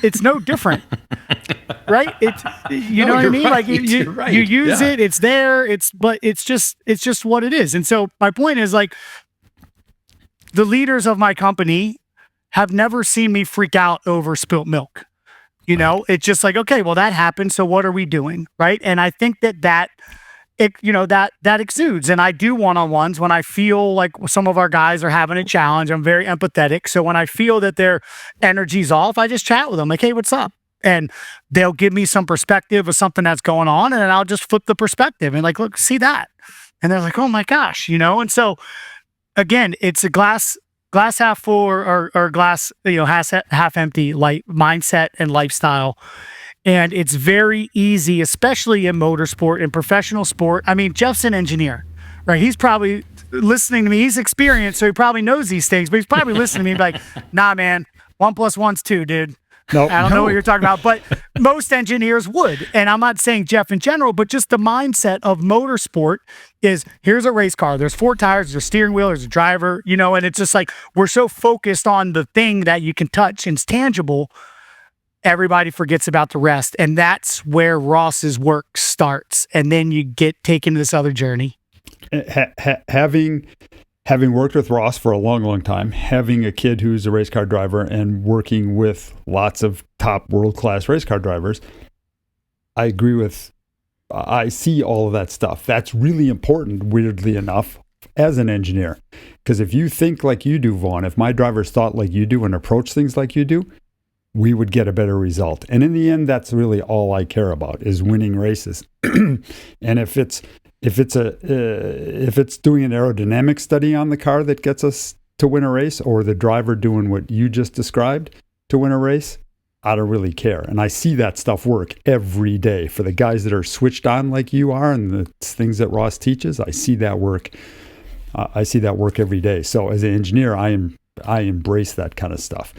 It's no different, right? It's know what I mean? Right. You use it, it's there. But it's just what it is. And so my point is the leaders of my company have never seen me freak out over spilt milk. It's just okay, well that happened. So what are we doing, right? And I think that exudes. And I do one-on-ones when I feel like some of our guys are having a challenge. I'm very empathetic. So when I feel that their energy's off, I just chat with them like, hey, what's up? And they'll give me some perspective of something that's going on. And then I'll just flip the perspective and look, see that. And they're like, oh my gosh, And so again, it's a glass half full or glass, half empty mindset and lifestyle. And it's very easy, especially in motorsport and professional sport. I mean, Jeff's an engineer, right? He's probably listening to me. He's experienced, so he probably knows these things, but he's probably listening to me like, nah, man, 1 + 1's 2, dude. No, I don't know what you're talking about, but most engineers would. And I'm not saying Jeff in general, but just the mindset of motorsport is here's a race car. There's 4 tires, there's a steering wheel, there's a driver, and it's just we're so focused on the thing that you can touch and it's tangible. Everybody forgets about the rest. And that's where Ross's work starts. And then you get taken to this other journey. Having worked with Ross for a long, long time, having a kid who's a race car driver and working with lots of top world-class race car drivers, I see all of that stuff. That's really important, weirdly enough, as an engineer. Because if you think like you do, Vaughn, if my drivers thought like you do and approach things like you do, we would get a better result. And in the end, that's really all I care about is winning races. And if it's doing an aerodynamic study on the car that gets us to win a race, or the driver doing what you just described to win a race, I don't really care. And I see that stuff work every day for the guys that are switched on like you are, and the things that Ross teaches. I see that work. I see that work every day. So as an engineer, I embrace that kind of stuff.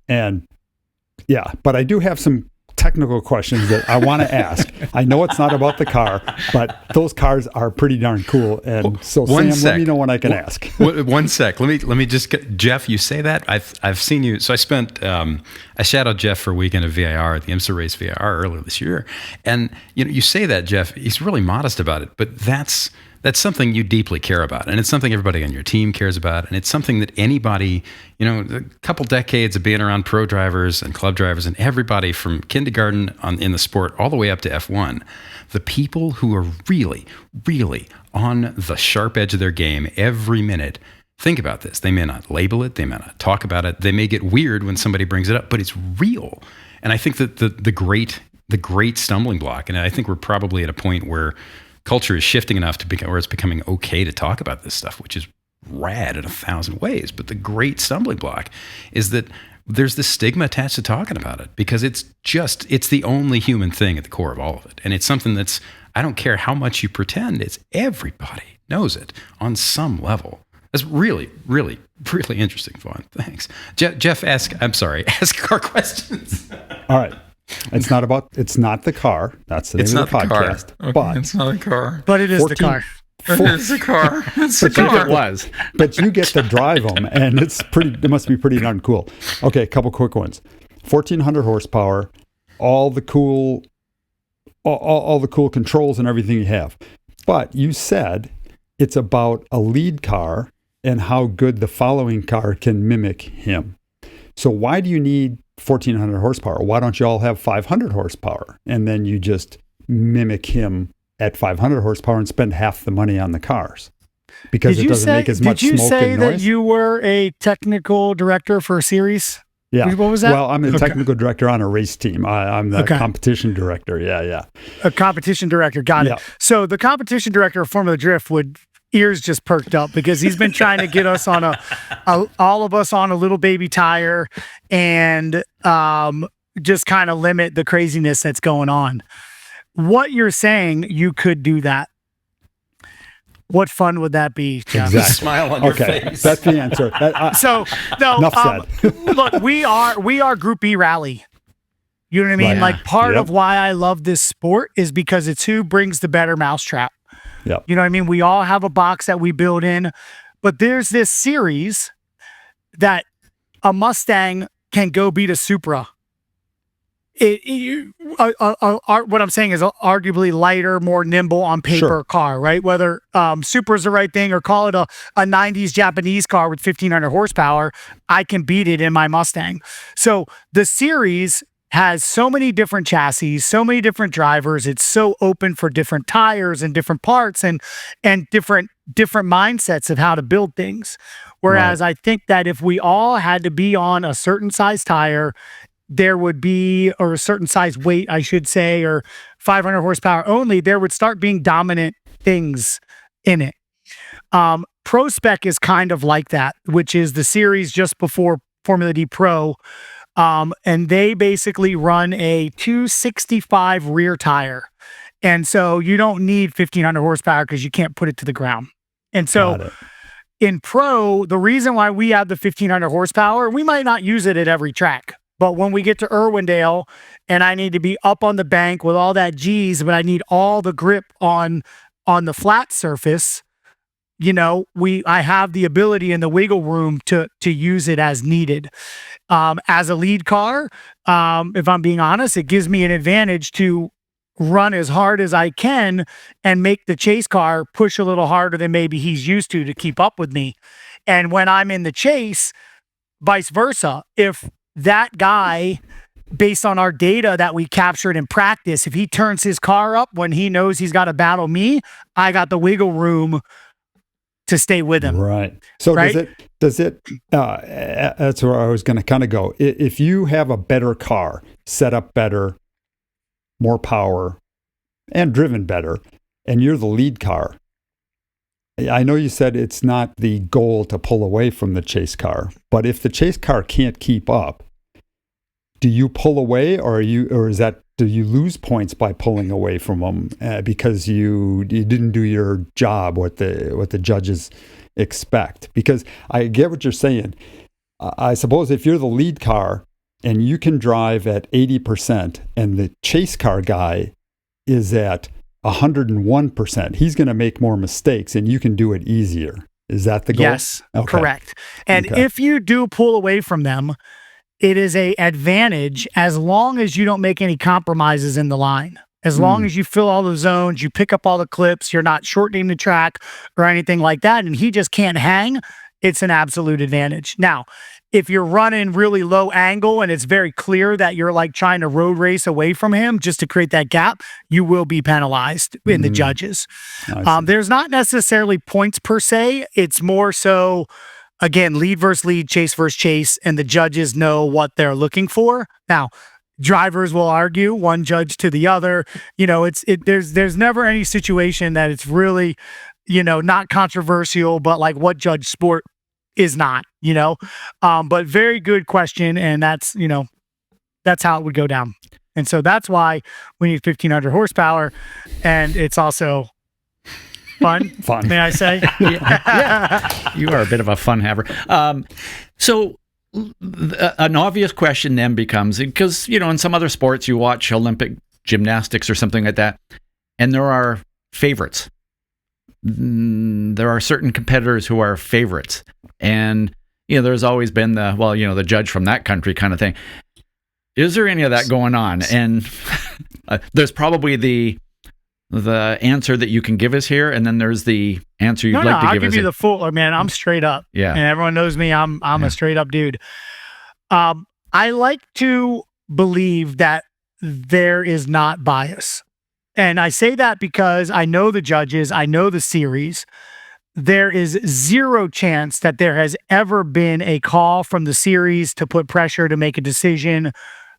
And yeah, but I do have some technical questions that I want to ask. I know it's not about the car, but those cars are pretty darn cool. And so, Sam, let me know when I can ask. 1 sec. Let me just get, Jeff, you say that. I've seen you. So I shadowed Jeff for a weekend of VIR at the IMSA race VIR earlier this year. And you say that, Jeff, he's really modest about it, but that's That's something you deeply care about, and it's something everybody on your team cares about, and it's something that anybody, a couple decades of being around pro drivers and club drivers and everybody from kindergarten in the sport all the way up to F1, the people who are really, really on the sharp edge of their game every minute, think about this. They may not label it, they may not talk about it, they may get weird when somebody brings it up, but it's real. And I think that the great stumbling block, and I think we're probably at a point where culture is shifting enough where it's becoming okay to talk about this stuff, which is rad in 1,000 ways. But the great stumbling block is that there's this stigma attached to talking about it, because it's the only human thing at the core of all of it. And it's something that's, I don't care how much you pretend, it's everybody knows it on some level. That's really, really, really interesting, Vaughn. Thanks. Jeff, ask car questions. All right. It's not the car. That's the name of the podcast. Okay, but it's not a car. But it is the car. It is a car. It's a car. It was. But you get to drive them, and it must be pretty darn cool. Okay, a couple quick ones. 1,400 horsepower, all the cool controls and everything you have. But you said it's about a lead car and how good the following car can mimic him. So why do you need 1,400 horsepower? Why don't you all have 500 horsepower? And then you just mimic him at 500 horsepower and spend half the money on the cars, because it doesn't make as much smoke and noise. Did you say that you were a technical director for a series? Yeah. What was that? Well, I'm a technical director on a race team. I'm the competition director. Yeah. A competition director. Got it. So the competition director of Formula Drift ears just perked up, because he's been trying to get us on all of us on a little baby tire, and just kind of limit the craziness that's going on. What you're saying, you could do that. What fun would that be, Jeff? Exactly. Smile on your face. That's the answer. Enough said. Look, we are Group B rally. You know what I mean? Right. Like, part of why I love this sport is because it's who brings the better mousetrap. Yep. You know what I mean? We all have a box that we build in, but there's this series that a Mustang can go beat a Supra. What I'm saying is arguably lighter, more nimble on paper car, right? Whether Supra's the right thing, or call it a 90s Japanese car with 1,500 horsepower, I can beat it in my Mustang. So the series has so many different chassis, so many different drivers. It's so open for different tires and different parts and different mindsets of how to build things. Whereas I think that if we all had to be on a certain size tire, there would be, or a certain size weight, I should say, or 500 horsepower only, there would start being dominant things in it. Pro Spec is kind of like that, which is the series just before Formula D Pro. And they basically run a 265 rear tire. And so you don't need 1,500 horsepower because you can't put it to the ground. And so in Pro, the reason why we have the 1,500 horsepower, we might not use it at every track. But when we get to Irwindale and I need to be up on the bank with all that G's, but I need all the grip on the flat surface, I have the ability and the wiggle room to use it as needed. As a lead car, if I'm being honest, it gives me an advantage to run as hard as I can and make the chase car push a little harder than maybe he's used to keep up with me. And when I'm in the chase, vice versa, if that guy, based on our data that we captured in practice, if he turns his car up when he knows he's got to battle me, I got the wiggle room to stay with him. Right. So does it, that's where I was going to kind of go. If you have a better car, set up better, more power, and driven better, and you're the lead car, I know you said it's not the goal to pull away from the chase car, but if the chase car can't keep up, do you pull away, or do you lose points by pulling away from them because you didn't do your job, what the judges expect? Because I get what you're saying. I suppose if you're the lead car and you can drive at 80% and the chase car guy is at 101%, he's going to make more mistakes and you can do it easier. Is that the goal? Yes, correct. And if you do pull away from them, it is an advantage as long as you don't make any compromises in the line. As long as you fill all the zones, you pick up all the clips, you're not shortening the track or anything like that, and he just can't hang, it's an absolute advantage. Now, if you're running really low angle and it's very clear that you're like trying to road race away from him just to create that gap, you will be penalized in the judges. There's not necessarily points per se. It's more so, again, lead versus lead, chase versus chase, and the judges know what they're looking for. Now, drivers will argue one judge to the other. There's never any situation that it's really, not controversial, but like what judge sport is not, but very good question. And that's how it would go down. And so that's why we need 1,500 horsepower. And it's also fun, may I say? Yeah. You are a bit of a fun haver. So an obvious question then becomes, because, in some other sports, you watch Olympic gymnastics or something like that, and there are favorites. There are certain competitors who are favorites. And, there's always been the judge from that country kind of thing. Is there any of that going on? And there's probably the answer that you can give us here, and then there's the answer you'd like to give us. I'll give you the full. Man, I'm straight up. Yeah, and everyone knows me. I'm a straight up dude. I like to believe that there is not bias, and I say that because I know the judges, I know the series. There is zero chance that there has ever been a call from the series to put pressure to make a decision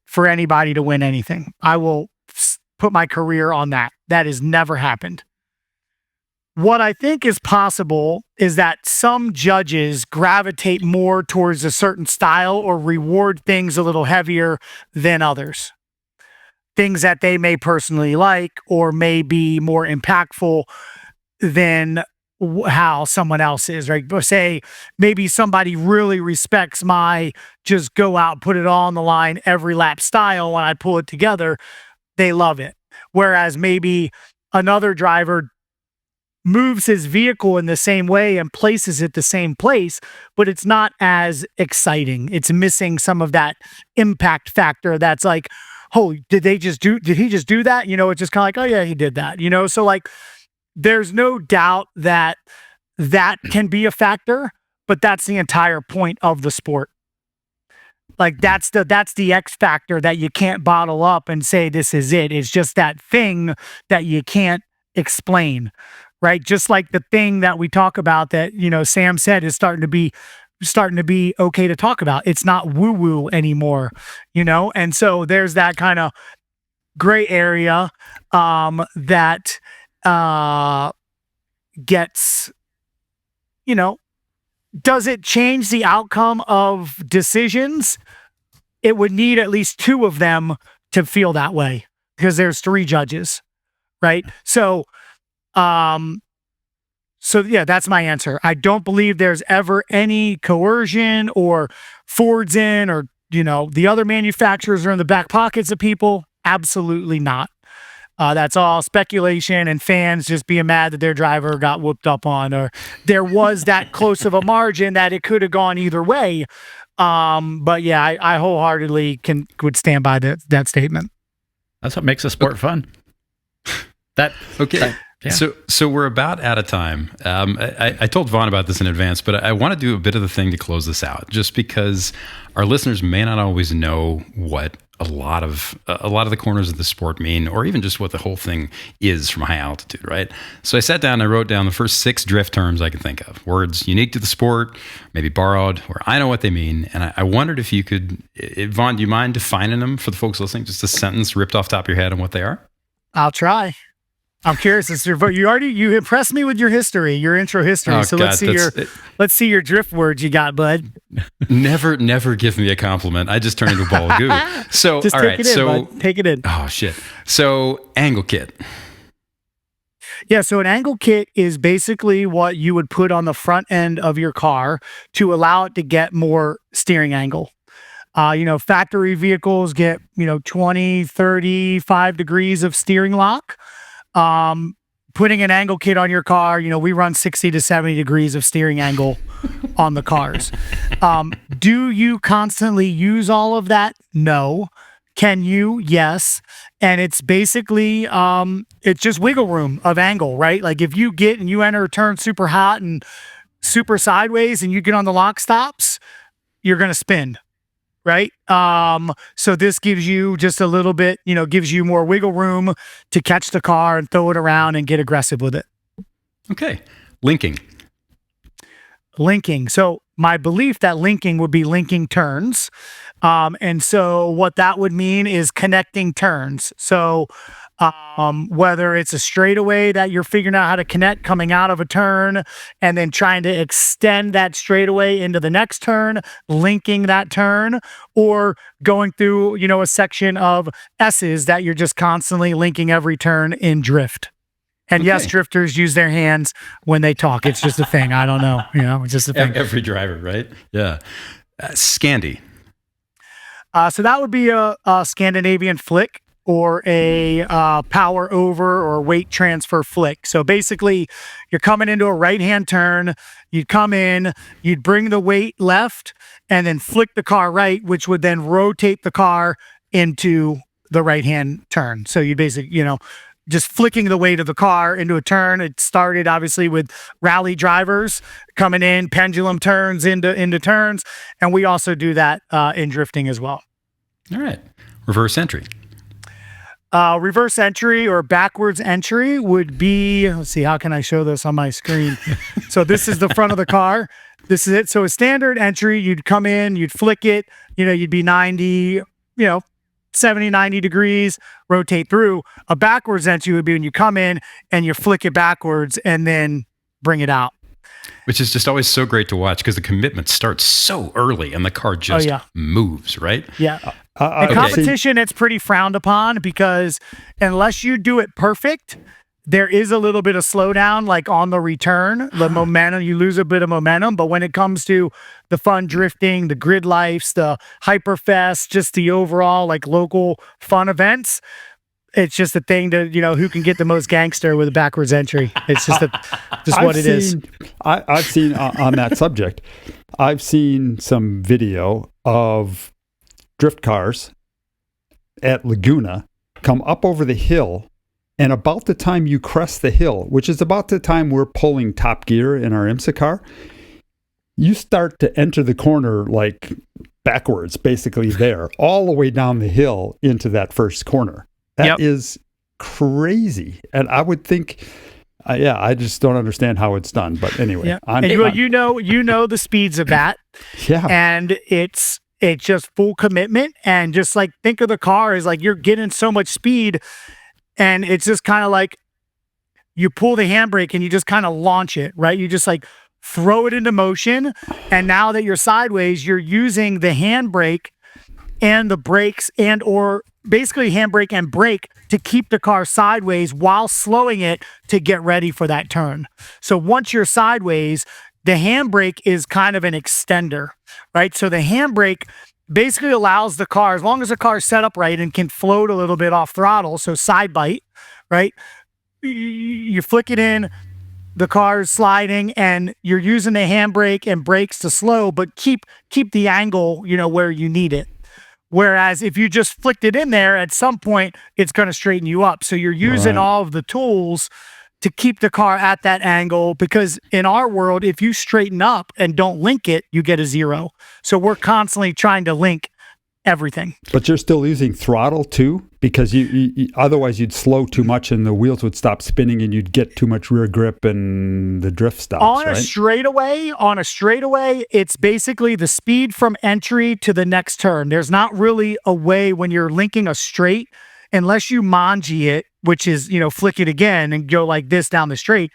for anybody to win anything. I will put my career on that. That has never happened. What I think is possible is that some judges gravitate more towards a certain style or reward things a little heavier than others. Things that they may personally like or may be more impactful than how someone else is, right? Say maybe somebody really respects my just go out, put it all on the line every lap style. When I pull it together, they love it. Whereas maybe another driver moves his vehicle in the same way and places it the same place, but it's not as exciting. It's missing some of that impact factor. That's like, oh, did he just do that? It's just kind of like, oh yeah, he did that, So like, there's no doubt that can be a factor, but that's the entire point of the sport. Like that's the X factor that you can't bottle up and say this is it. It's just that thing that you can't explain, right? Just like the thing that we talk about that, Sam said is starting to be okay to talk about. It's not woo-woo anymore, And so there's that kind of gray area that gets, does it change the outcome of decisions? It would need at least two of them to feel that way because there's three judges, right? So yeah, that's my answer. I don't believe there's ever any coercion or Ford's in or, the other manufacturers are in the back pockets of people. Absolutely not. That's all speculation and fans just being mad that their driver got whooped up on, or there was that close of a margin that it could have gone either way. But yeah, I wholeheartedly would stand by that statement. That's what makes the sport fun. Okay. Yeah. So we're about out of time. I told Vaughn about this in advance, but I want to do a bit of the thing to close this out, just because our listeners may not always know what a lot of the corners of the sport mean, or even just what the whole thing is from high altitude, right? So I sat down and I wrote down the first 6 drift terms I could think of, words unique to the sport, maybe borrowed, where I know what they mean. And I wondered if you could, Vaughn, do you mind defining them for the folks listening? Just a sentence ripped off the top of your head on what they are? I'll try. I'm curious. You impressed me with your history, your intro history. Oh, so God, let's see your drift words you got, bud. Never give me a compliment. I just turn into a ball of goo. So just all take right, it in, so bud. Take it in. Oh shit. So angle kit. Yeah, so an angle kit is basically what you would put on the front end of your car to allow it to get more steering angle. Factory vehicles get 20, 35 degrees of steering lock. Putting an angle kit on your car, we run 60 to 70 degrees of steering angle on the cars. Do you constantly use all of that? No. Can you? Yes. And it's basically, it's just wiggle room of angle, right? Like if you get and you enter a turn super hot and super sideways and you get on the lock stops, you're going to spin, right? So this gives you just a little bit, gives you more wiggle room to catch the car and throw it around and get aggressive with it. Okay. Linking. So my belief that linking would be linking turns. And so what that would mean is connecting turns. So whether it's a straightaway that you're figuring out how to connect coming out of a turn and then trying to extend that straightaway into the next turn, linking that turn, or going through, a section of S's that you're just constantly linking every turn in drift. And yes, drifters use their hands when they talk. It's just a thing. I don't know. It's just a thing. Every driver, right? Yeah. Scandi. So that would be a Scandinavian flick or a power over or weight transfer flick. So basically, you're coming into a right-hand turn. You'd come in, you'd bring the weight left, and then flick the car right, which would then rotate the car into the right-hand turn. So you basically, just flicking the weight of the car into a turn. It started obviously with rally drivers coming in, pendulum turns into turns. And we also do that in drifting as well. All right. Reverse entry. Reverse entry or backwards entry would be, let's see, how can I show this on my screen? So this is the front of the car. This is it. So a standard entry, you'd come in, you'd flick it, you'd be 90, 70, 90 degrees, rotate through. A backwards entry would be when you come in and you flick it backwards and then bring it out. Which is just always so great to watch because the commitment starts so early and the car just moves, right? Yeah. In competition, it's pretty frowned upon because unless you do it perfect, there is a little bit of slowdown, like on the return, the momentum, you lose a bit of momentum. But when it comes to the fun drifting, the grid lives, the Hyperfest, just the overall like local fun events, it's just a thing to, who can get the most gangster with a backwards entry. It's just what it is. I've seen on that subject, I've seen some video of drift cars at Laguna come up over the hill. And about the time you crest the hill, which is about the time we're pulling top gear in our IMSA car, you start to enter the corner like backwards, basically there, all the way down the hill into that first corner. That is crazy. And I would think, I just don't understand how it's done. But anyway. You know the speeds of that. Yeah. And it's just full commitment. And just like, think of the car as like you're getting so much speed. And it's just kind of like you pull the handbrake and you just kind of launch it, right? You just like throw it into motion. And now that you're sideways, you're using the handbrake and the brakes or basically handbrake and brake to keep the car sideways while slowing it to get ready for that turn. So once you're sideways, the handbrake is kind of an extender, right? So the handbrake basically allows the car, as long as the car is set up right and can float a little bit off throttle, so side bite, right? You flick it in, the car is sliding, and you're using the handbrake and brakes to slow, but keep the angle, where you need it. Whereas if you just flicked it in there, at some point, it's going to straighten you up. So you're using all of the tools to keep the car at that angle, because in our world, if you straighten up and don't link it, you get a 0. So we're constantly trying to link everything. But you're still using throttle too, because you otherwise you'd slow too much and the wheels would stop spinning and you'd get too much rear grip and the drift stops. On a straightaway, it's basically the speed from entry to the next turn. There's not really a way when you're linking a straight, unless you manji it, which is, flick it again and go like this down the straight.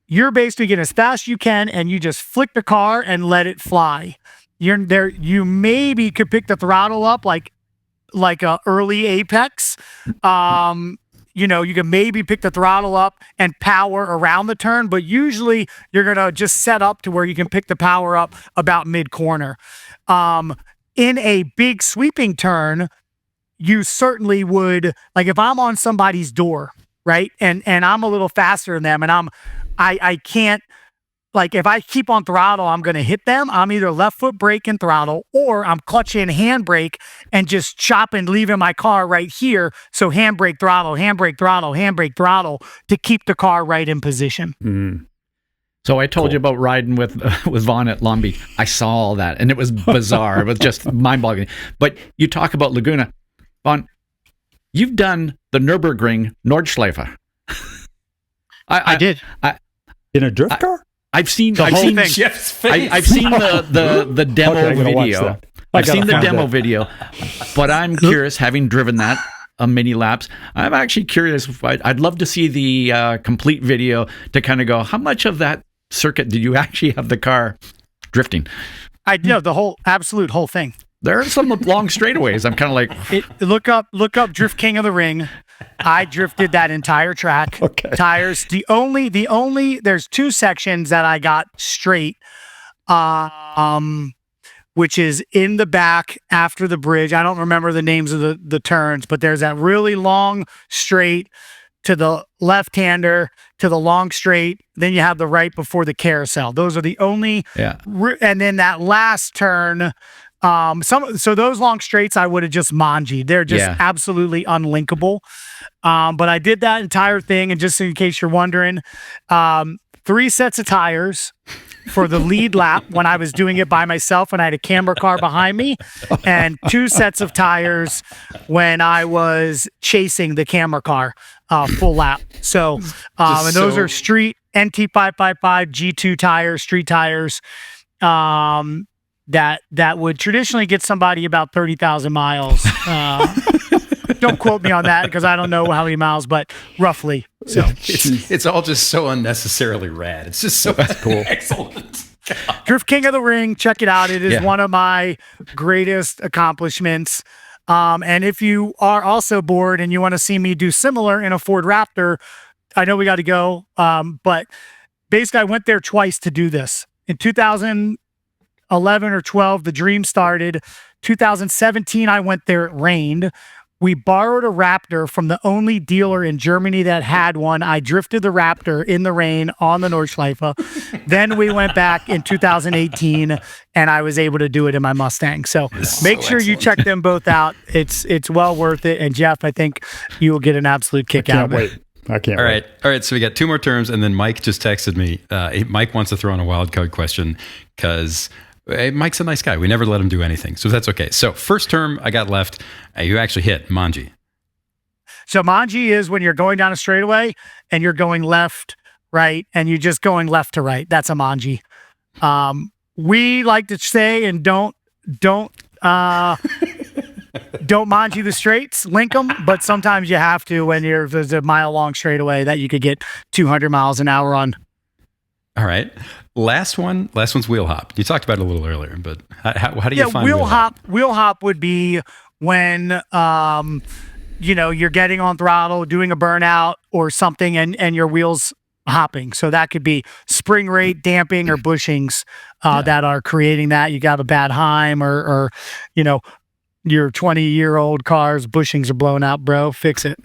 You're basically getting as fast as you can and you just flick the car and let it fly. You're there. You maybe could pick the throttle up like a early apex. You can maybe pick the throttle up and power around the turn, but usually you're going to just set up to where you can pick the power up about mid corner. In a big sweeping turn, you certainly would, like if I'm on somebody's door, right? And I'm a little faster than them and I can't like if I keep on throttle, I'm going to hit them. I'm either left foot brake and throttle, or I'm clutching handbrake and just chopping, leaving my car right here. So handbrake, throttle, handbrake, throttle, handbrake, throttle to keep the car right in position. Mm. So I told you about riding with Vaughn at Long Beach. I saw all that, and it was bizarre. It was just mind-boggling. But you talk about Laguna. Vaughn, you've done the Nürburgring Nordschleife. I did. In a drift car? I've seen Jeff's face. I've seen the demo Okay, I'm gonna watch video. that. I've gotta seen the find demo that. video, but I'm curious, having driven that many laps, I'm actually curious. I'd love to see the complete video to kind of go, how much of that circuit did you actually have the car drifting? I know the whole thing. There are some long straightaways. I'm kind of like, Look up Drift King of the Ring. I drifted that entire track. Okay. Tires. The only there's 2 sections that I got straight, which is in the back after the bridge. I don't remember the names of the turns, but there's that really long straight to the left-hander, to the long straight. Then you have the right before the carousel. Those are the only. yeah. And then that last turn, so those long straights I would have just mangied. They're just absolutely unlinkable. But I did that entire thing, and just in case you're wondering, 3 sets of tires for the lead lap when I was doing it by myself and I had a camera car behind me, and 2 sets of tires when I was chasing the camera car full lap. So and those are street NT555 G2 tires, street tires. That would traditionally get somebody about 30,000 miles. Don't quote me on that because I don't know how many miles, but roughly. So It's all just so unnecessarily rad. It's just so cool. Excellent. Drift King of the Ring, check it out. It is one of my greatest accomplishments. And if you are also bored and you want to see me do similar in a Ford Raptor, I know we got to go. But basically I went there twice to do this. In 2011 or 12, the dream started. 2017, I went there, it rained. We borrowed a Raptor from the only dealer in Germany that had one. I drifted the Raptor in the rain on the Nordschleife. Then we went back in 2018 and I was able to do it in my Mustang. So make sure you check them both out. It's well worth it. And Jeff, I think you will get an absolute kick out of it. I can't All wait. right. So we got 2 more terms, and then Mike just texted me. Mike wants to throw in a wild card question because Mike's a nice guy. We never let him do anything, so that's okay. So first term I got left. You actually hit manji. So manji is when you're going down a straightaway and you're going left, right, and you're just going left to right. That's a manji. We like to say, and don't manji the straights, link them, but sometimes you have to when there's a mile long straightaway that you could get 200 miles an hour on. All right. Last one's wheel hop. You talked about it a little earlier, but how do you find wheel hop? Wheel hop would be when you're getting on throttle, doing a burnout or something, and your wheels hopping. So that could be spring rate damping or bushings that are creating that. You got a bad Heim or your 20-year-old car's bushings are blown out, bro. Fix it.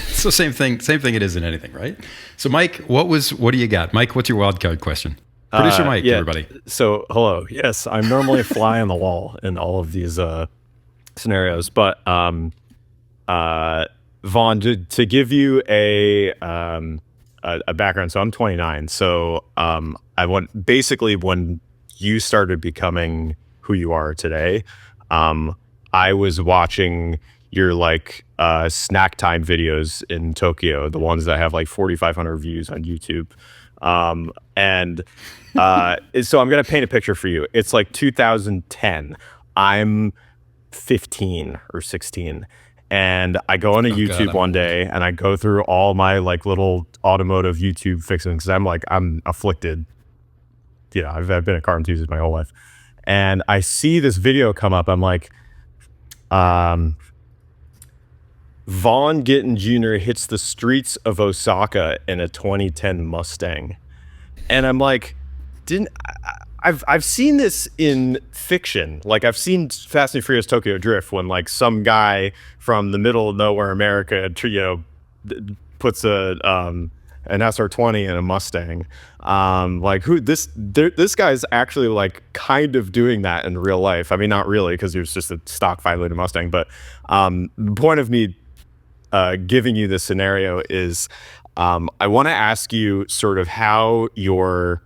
So same thing it is in anything, right? So Mike, what do you got? Mike, what's your wild card question? Producer Mike, everybody. So hello. Yes, I'm normally a fly on the wall in all of these scenarios, but Vaughn, to give you a background. So I'm 29. So I went basically when you started becoming who you are today. I was watching your snack time videos in Tokyo, the ones that have 4,500 views on YouTube. So I'm going to paint a picture for you. It's 2010. I'm 15 or 16. And I go on YouTube one day and I go through all my little automotive YouTube fixings. I'm afflicted. I've been a car enthusiast my whole life. And I see this video come up. I'm like, Vaughn Gittin Jr. hits the streets of Osaka in a 2010 Mustang. And I'm like, I've seen this in fiction. I've seen Fast and Furious Tokyo Drift when some guy from the middle of nowhere America, puts a an SR20 and a Mustang. This guy's actually like kind of doing that in real life. I mean, not really, because he was just a stock 5-liter Mustang. But the point of me giving you this scenario is I want to ask you sort of how your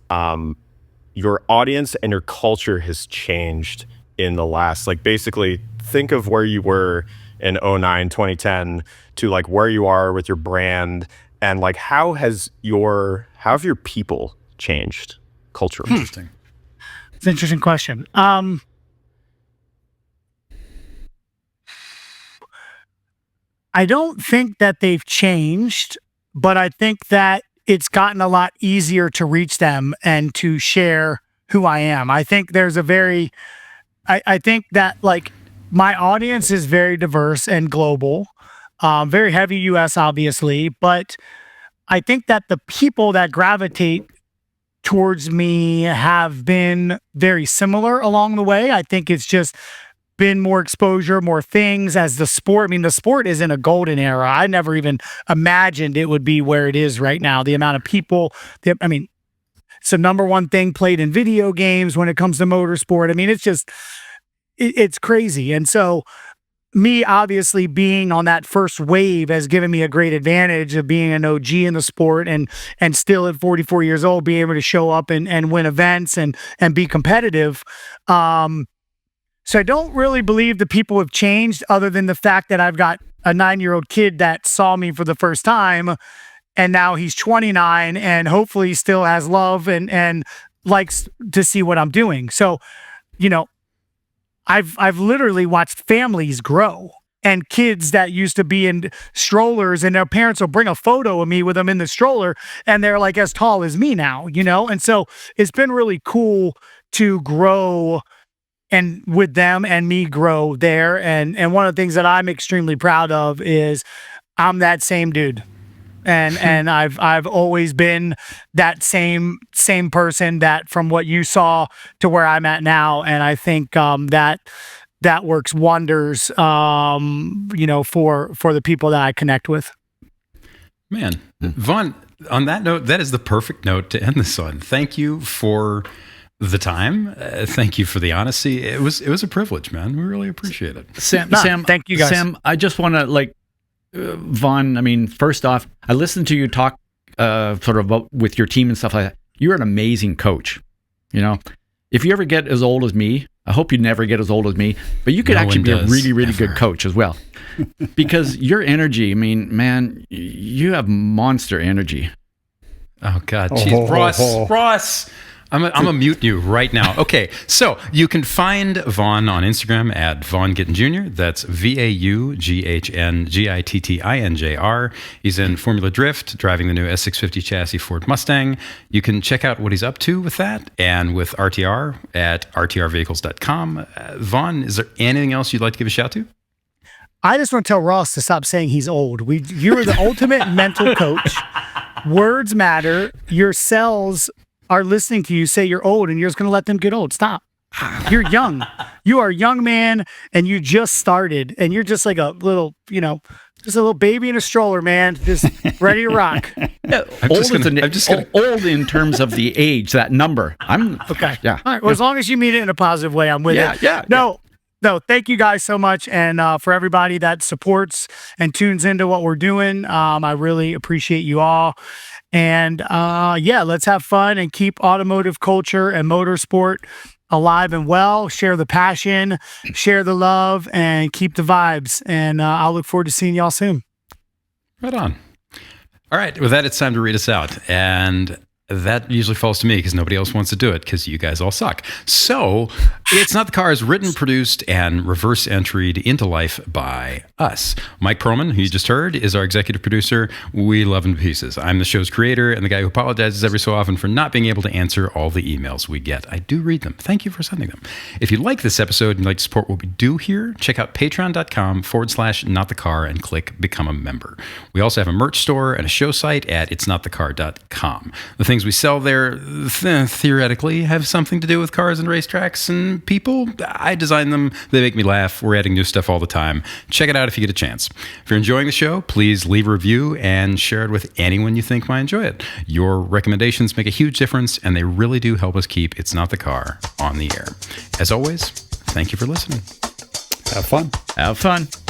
audience and your culture has changed in the last, like, basically think of where you were in 2009, 2010 to like where you are with your brand, and like how have your people changed culturally? Interesting. It's an interesting question. I don't think that they've changed, but I think that it's gotten a lot easier to reach them and to share who I am. I think there's I think that like my audience is very diverse and global, very heavy US, obviously, but I think that the people that gravitate towards me have been very similar along the way. I think it's just been more exposure, more things as the sport. I mean, the sport is in a golden era. I never even imagined it would be where it is right now. The amount of people, it's the number one thing played in video games when it comes to motorsport. I mean, it's just, it's crazy. And so me obviously being on that first wave has given me a great advantage of being an OG in the sport and still at 44 years old, being able to show up and win events and be competitive. So I don't really believe the people have changed, other than the fact that I've got a 9-year-old kid that saw me for the first time, and now he's 29 and hopefully still has love and likes to see what I'm doing. So, I've literally watched families grow, and kids that used to be in strollers, and their parents will bring a photo of me with them in the stroller, and they're like as tall as me now, And so it's been really cool to grow and with them and me grow there. And one of the things that I'm extremely proud of is I'm that same dude. And I've always been that same person, that from what you saw to where I'm at now. And I think that works wonders, for the people that I connect with. Man, Vaughn, on that note, that is the perfect note to end this on. Thank you for the time. Thank you for the honesty. It was a privilege, man. We really appreciate it. Sam, thank you guys. Sam, I just want to Vaughn, I mean, first off, I listened to you talk sort of about with your team and stuff like that. You're an amazing coach. If you ever get as old as me, I hope you never get as old as me, but you could actually be a really, really good coach as well. Because your energy, I mean, man, you have monster energy. Oh God, jeez, Ross. I'm gonna mute you right now. Okay, so you can find Vaughn on Instagram at Vaughn Gittin Jr. That's Vaughngittinjr. He's in Formula Drift, driving the new S650 chassis Ford Mustang. You can check out what he's up to with that and with RTR at rtrvehicles.com. Vaughn, is there anything else you'd like to give a shout to? I just want to tell Ross to stop saying he's old. You are the ultimate mental coach. Words matter. Your cells are listening to you say you're old, and you're just going to let them get old. Stop. You're young. You are a young man, and you just started, and you're just like a little, just a little baby in a stroller, man, just ready to rock. Yeah, old in terms of the age, that number. I'm okay. Yeah. All right. Well, as long as you mean it in a positive way, I'm with it. Yeah. No, thank you guys so much. And for everybody that supports and tunes into what we're doing, I really appreciate you all. And let's have fun and keep automotive culture and motorsport alive and well. Share the passion, share the love, and keep the vibes. And I'll look forward to seeing y'all soon. Right on. All right. With that, it's time to read us out. And that usually falls to me because nobody else wants to do it because you guys all suck. So It's Not the Car is written, produced, and reverse entried into life by us. Mike Perlman, who you just heard, is our executive producer. We love him to pieces. I'm the show's creator and the guy who apologizes every so often for not being able to answer all the emails we get. I do read them. Thank you for sending them. If you like this episode and you'd like to support what we do here, check out patreon.com/notthecar and click Become a Member. We also have a merch store and a show site at itsnotthecar.com. The thing things we sell there theoretically have something to do with cars and racetracks and people. I design them. They make me laugh. We're adding new stuff all the time. Check it out if you get a chance. If you're enjoying the show, please leave a review and share it with anyone you think might enjoy it. Your recommendations make a huge difference, and they really do help us keep It's Not the Car on the air. As always, thank you for listening. Have fun. Have fun.